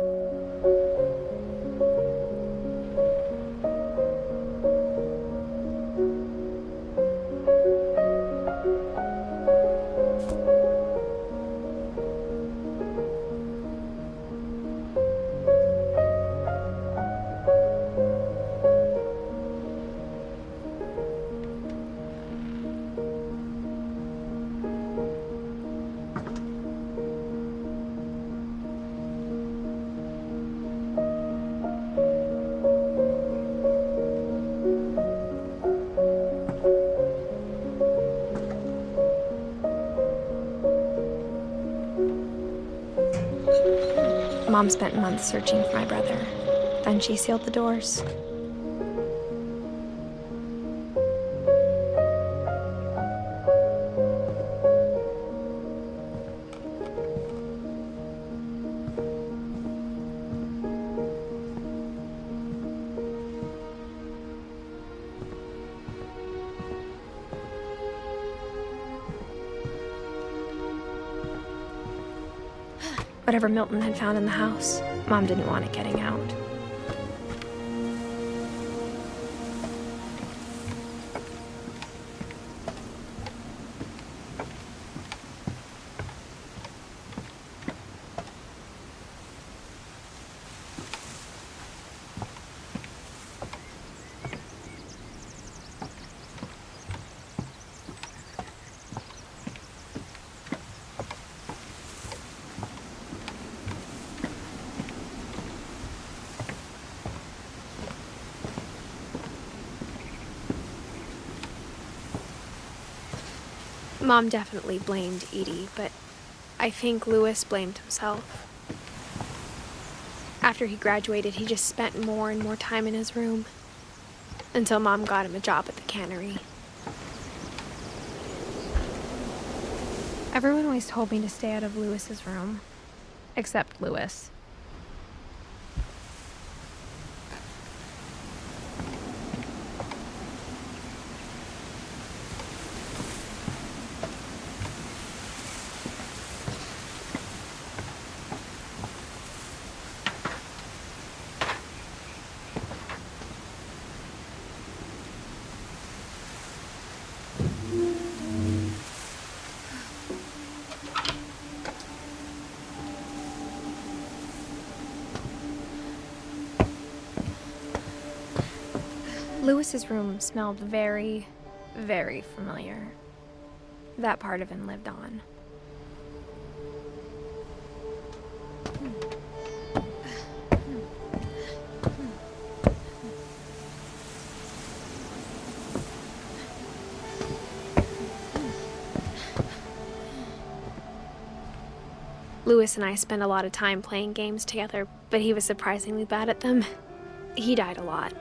Mom spent months searching for my brother. Then she sealed the doors. Whatever Milton had found in the house, Mom didn't want it getting out. Mom definitely blamed Edie, but I think Louis blamed himself. After he graduated, he just spent more and more time in his room, until Mom got him a job at the cannery. Everyone always told me to stay out of Louis's room, except Louis. Louis's room smelled very, very familiar. That part of him lived on. Louis and I spent a lot of time playing games together, but he was surprisingly bad at them. He died a lot.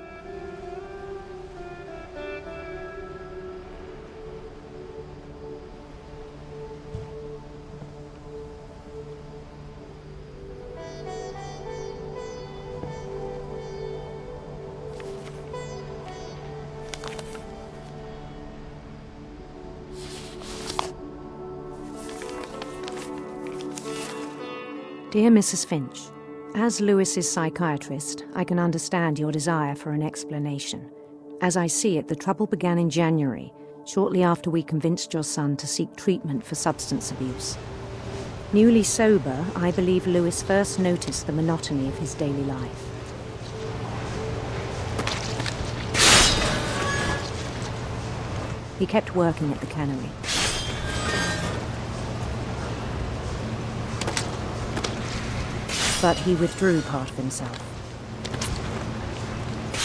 Dear Mrs. Finch, as Lewis's psychiatrist, I can understand your desire for an explanation. As I see it, the trouble began in January, shortly after we convinced your son to seek treatment for substance abuse. Newly sober, I believe Lewis first noticed the monotony of his daily life. He kept working at the cannery. But he withdrew part of himself.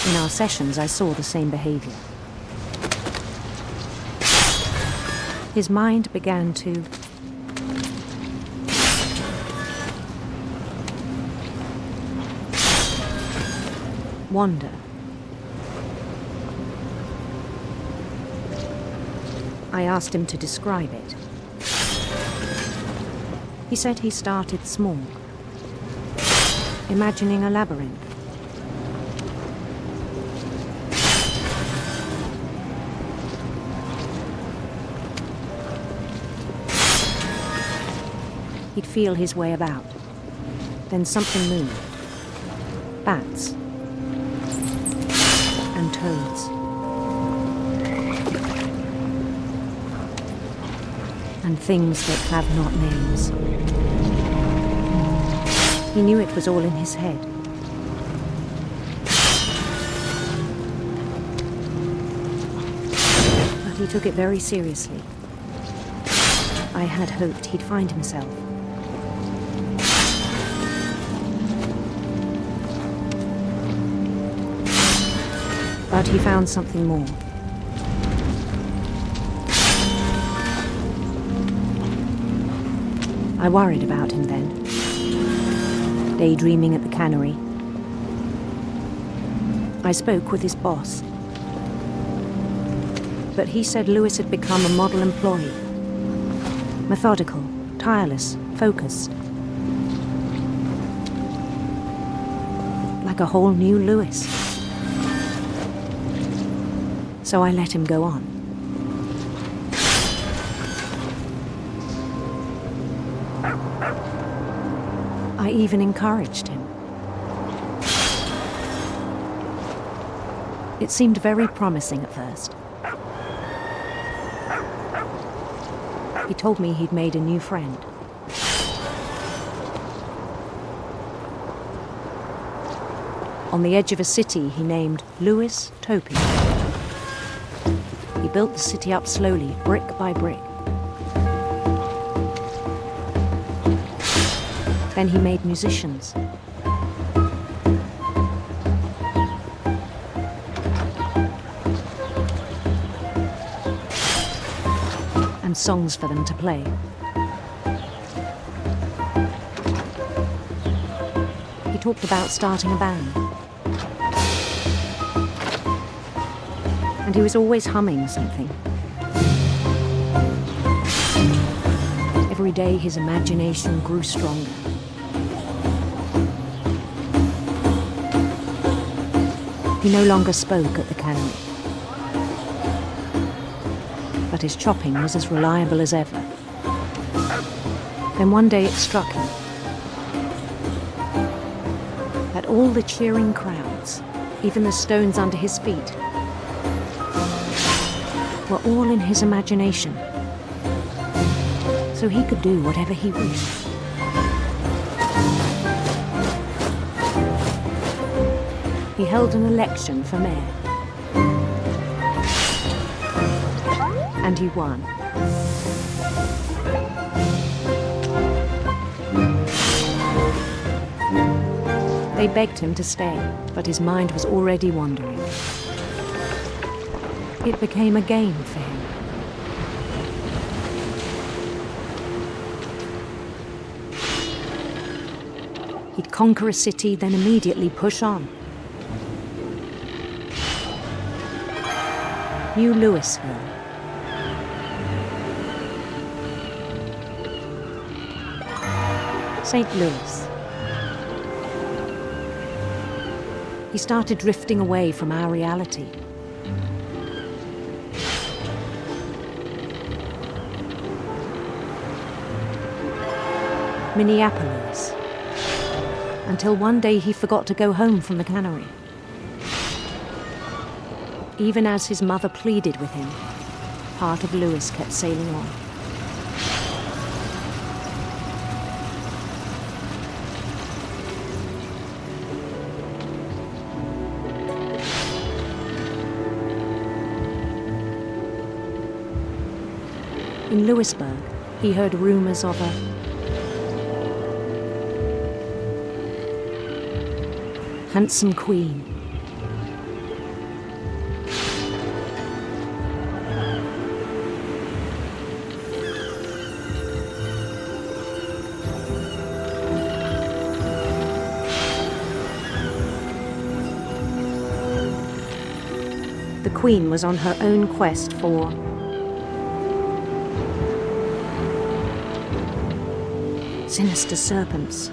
In our sessions, I saw the same behavior. His mind began to wander. I asked him to describe it. He said he started small, imagining a labyrinth. He'd feel his way about, Then something moved. Bats. And toads. And things that have not names. He knew it was all in his head. But he took it very seriously. I had hoped he'd find himself. But he found something more. I worried about him then, daydreaming at the cannery. I spoke with his boss. But he said Lewis had become a model employee. Methodical, tireless, focused. Like a whole new Lewis. So I let him go on. I even encouraged him. It seemed very promising at first. He told me he'd made a new friend. On the edge of a city he named Lewis Topi. He built the city up slowly, brick by brick. Then he made musicians. And songs for them to play. He talked about starting a band. And he was always humming something. Every day his imagination grew stronger. He no longer spoke at the cannery. But his chopping was as reliable as ever. Then one day it struck him that all the cheering crowds, even the stones under his feet, were all in his imagination. So he could do whatever he wished. He held an election for mayor. And he won. They begged him to stay, but his mind was already wandering. It became a game for him. He'd conquer a city, then immediately push on. New Louisville. St. Louis. He started drifting away from our reality. Minneapolis. Until one day he forgot to go home from the cannery. Even as his mother pleaded with him, part of Lewis kept sailing on. In Lewisburg, he heard rumors of a handsome queen. The queen was on her own quest for sinister serpents.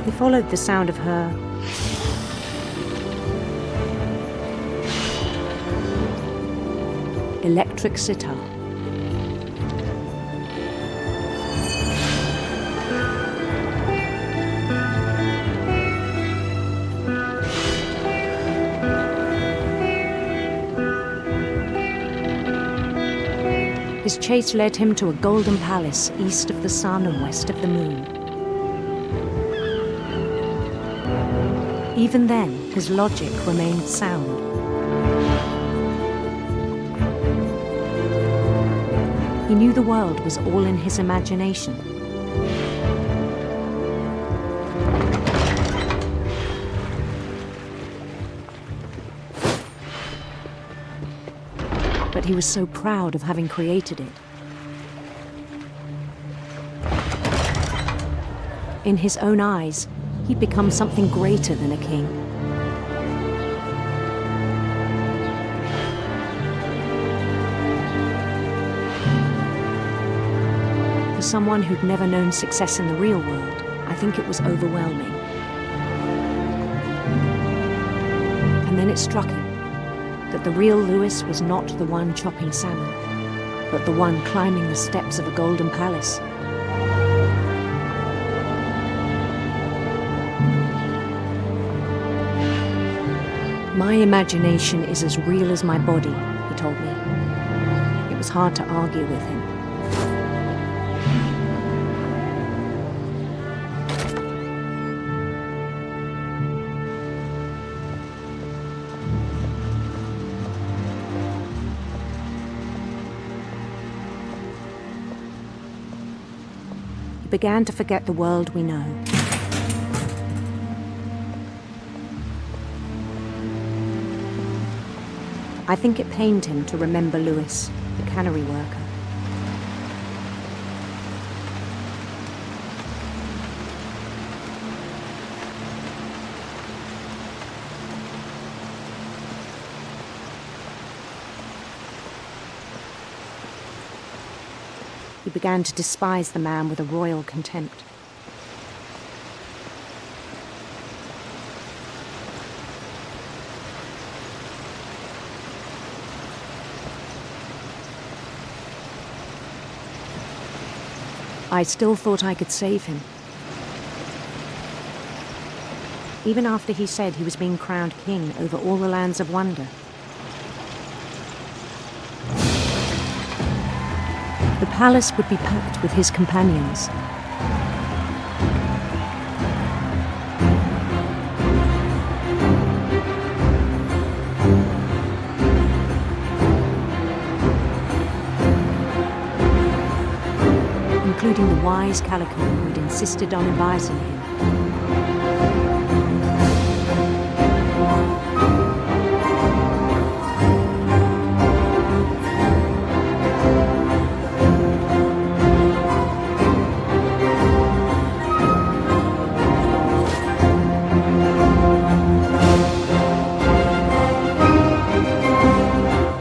He followed the sound of her electric sitar. His chase led him to a golden palace east of the sun and west of the moon. Even then, his logic remained sound. He knew the world was all in his imagination. But he was so proud of having created it. In his own eyes, he'd become something greater than a king. For someone who'd never known success in the real world, I think it was overwhelming. And then it struck him that the real Lewis was not the one chopping salmon, but the one climbing the steps of a golden palace. My imagination is as real as my body, he told me. It was hard to argue with him. He began to forget the world we know. I think it pained him to remember Lewis, the cannery worker. He began to despise the man with a royal contempt. I still thought I could save him. Even after he said he was being crowned king over all the lands of wonder. The palace would be packed with his companions. Including the wise Calico who had insisted on advising him.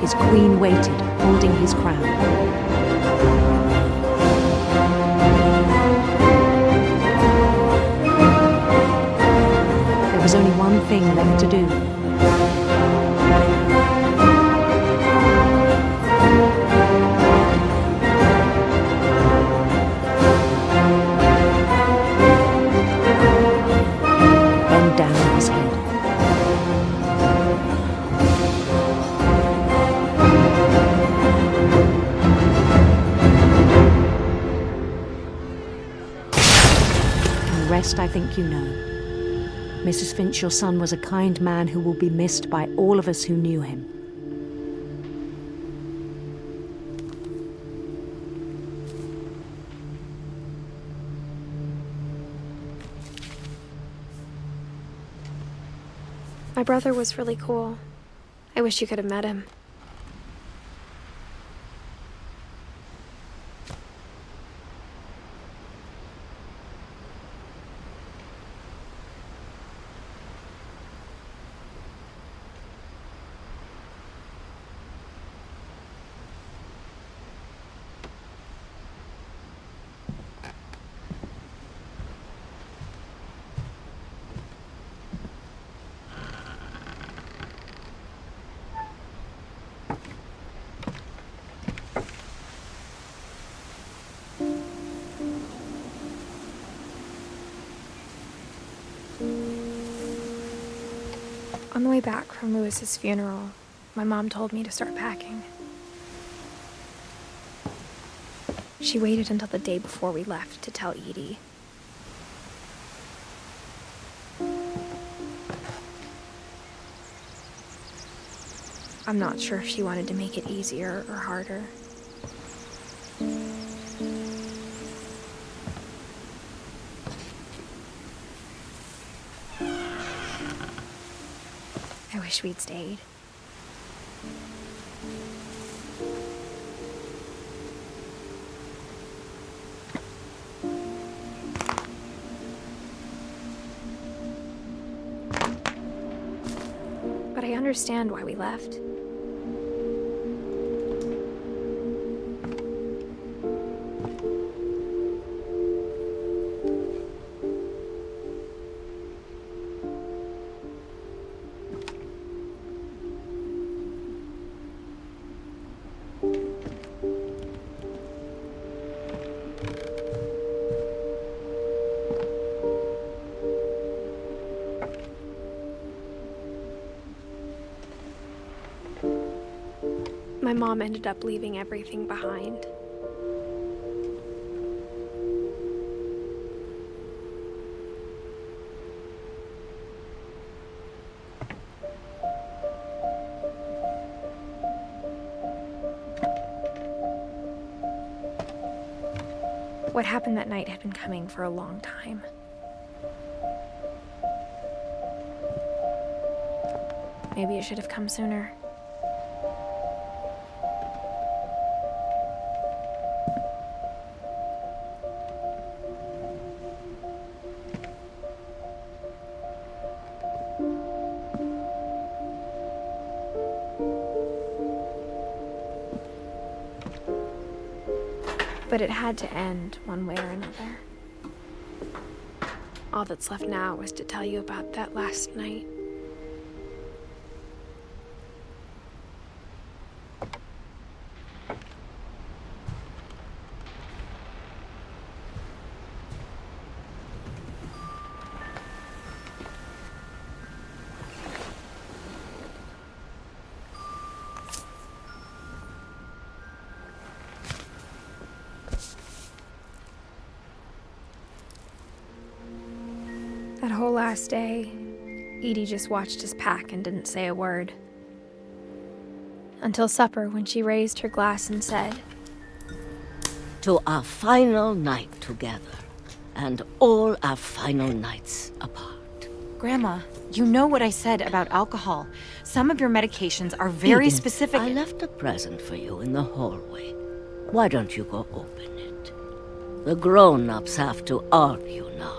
His queen waited, holding his crown. There was only one thing left to do. Bend down his head. And the rest I think you know. Mrs. Finch, your son was a kind man who will be missed by all of us who knew him. My brother was really cool. I wish you could have met him. On the way back from Lewis's funeral, my mom told me to start packing. She waited until the day before we left to tell Edie. I'm not sure if she wanted to make it easier or harder. I wish we'd stayed. But I understand why we left. My mom ended up leaving everything behind. What happened that night had been coming for a long time. Maybe it should have come sooner. But it had to end one way or another. All that's left now was to tell you about that last night. That whole last day, Edie just watched us pack and didn't say a word. Until supper, when she raised her glass and said, "To our final night together, and all our final nights apart." Grandma, you know what I said about alcohol. Some of your medications are very Edith, specific. I left a present for you in the hallway. Why don't you go open it? The grown-ups have to argue now.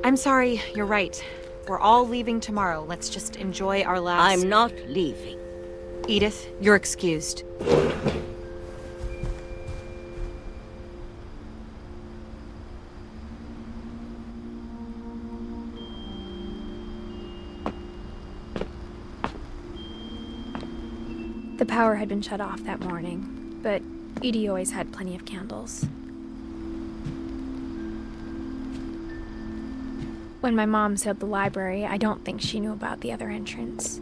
I'm sorry, you're right. We're all leaving tomorrow. Let's just enjoy our last... I'm not leaving. Edith, you're excused. The power had been shut off that morning, but Edie always had plenty of candles. When my mom sealed the library, I don't think she knew about the other entrance.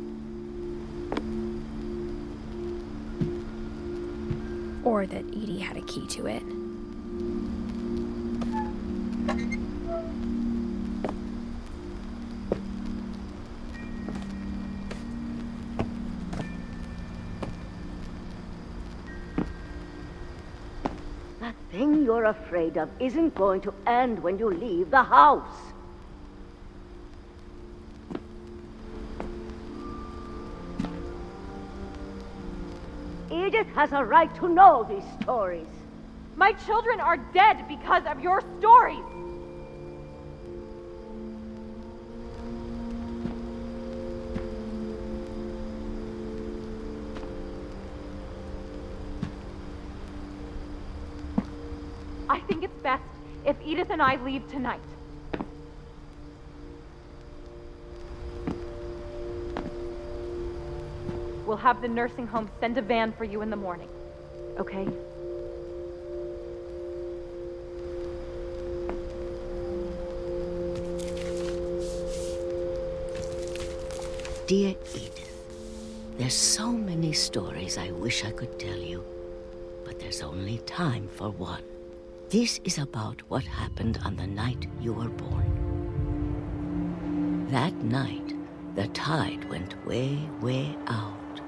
Or that Edie had a key to it. That thing you're afraid of isn't going to end when you leave the house. Edith has a right to know these stories. My children are dead because of your stories! I think it's best if Edith and I leave tonight. We'll have the nursing home send a van for you in the morning, okay? Dear Edith, there's so many stories I wish I could tell you, but there's only time for one. This is about what happened on the night you were born. That night, the tide went way, way out.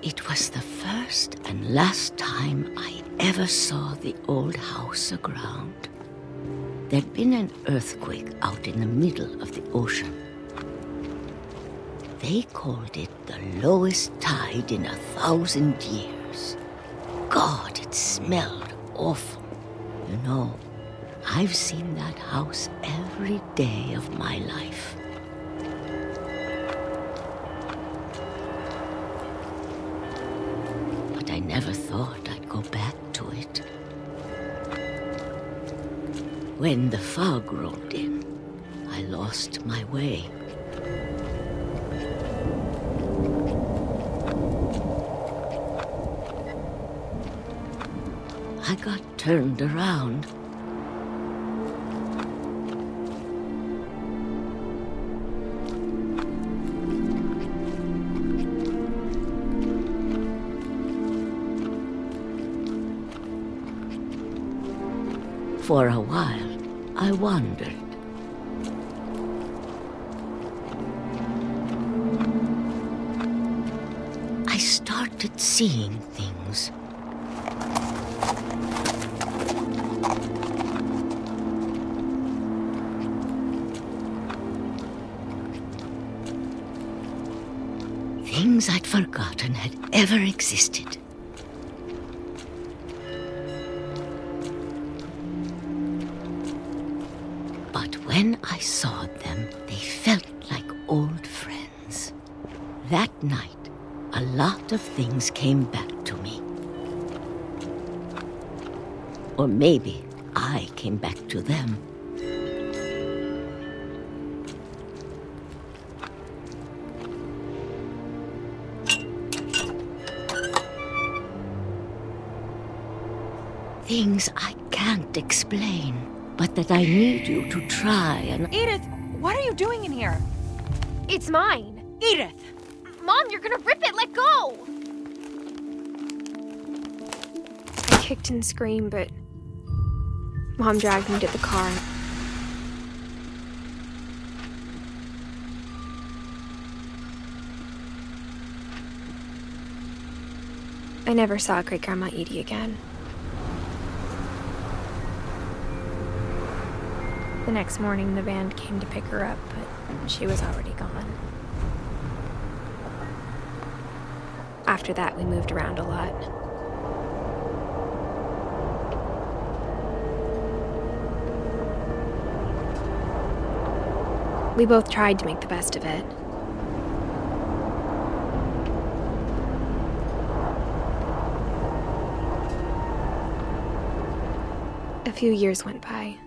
It was the first and last time I ever saw the old house aground. There'd been an earthquake out in the middle of the ocean. They called it the lowest tide in 1,000 years. God, it smelled awful. You know, I've seen that house every day of my life. But I never thought I'd go back to it. When the fog rolled in, I lost my way. I got turned around. For a while, I wandered. I started seeing things. Things I'd forgotten had ever existed. But when I saw them, they felt like old friends. That night, a lot of things came back to me. Or maybe I came back to them. Things I can't explain, but that I need you to try and... Edith, what are you doing in here? It's mine. Edith! Mom, you're gonna rip it! Let go! I kicked and screamed, but Mom dragged me to the car. I never saw Great-Grandma Edie again. The next morning, the band came to pick her up, but she was already gone. After that, we moved around a lot. We both tried to make the best of it. A few years went by.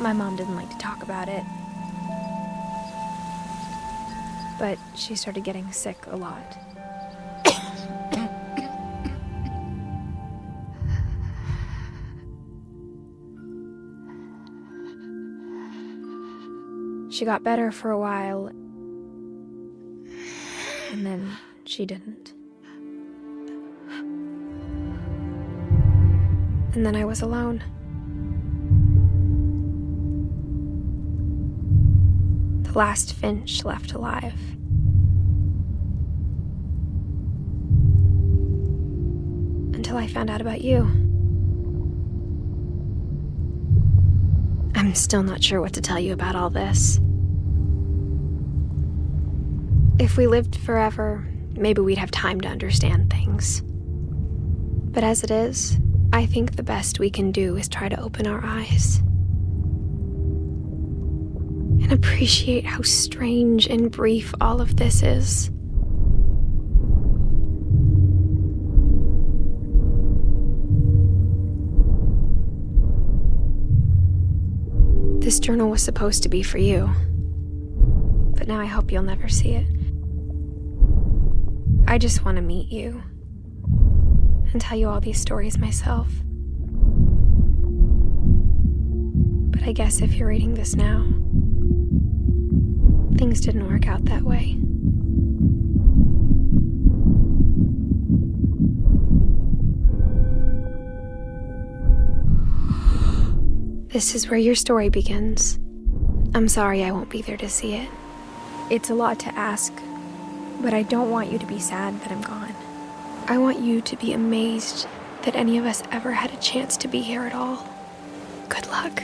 My mom didn't like to talk about it, but she started getting sick a lot. She got better for a while, and then she didn't. And then I was alone. The last Finch left alive. Until I found out about you. I'm still not sure what to tell you about all this. If we lived forever, maybe we'd have time to understand things. But as it is, I think the best we can do is try to open our eyes. And appreciate how strange and brief all of this is. This journal was supposed to be for you, but now I hope you'll never see it. I just want to meet you and tell you all these stories myself. But I guess if you're reading this now, things didn't work out that way. This is where your story begins. I'm sorry I won't be there to see it. It's a lot to ask, but I don't want you to be sad that I'm gone. I want you to be amazed that any of us ever had a chance to be here at all. Good luck.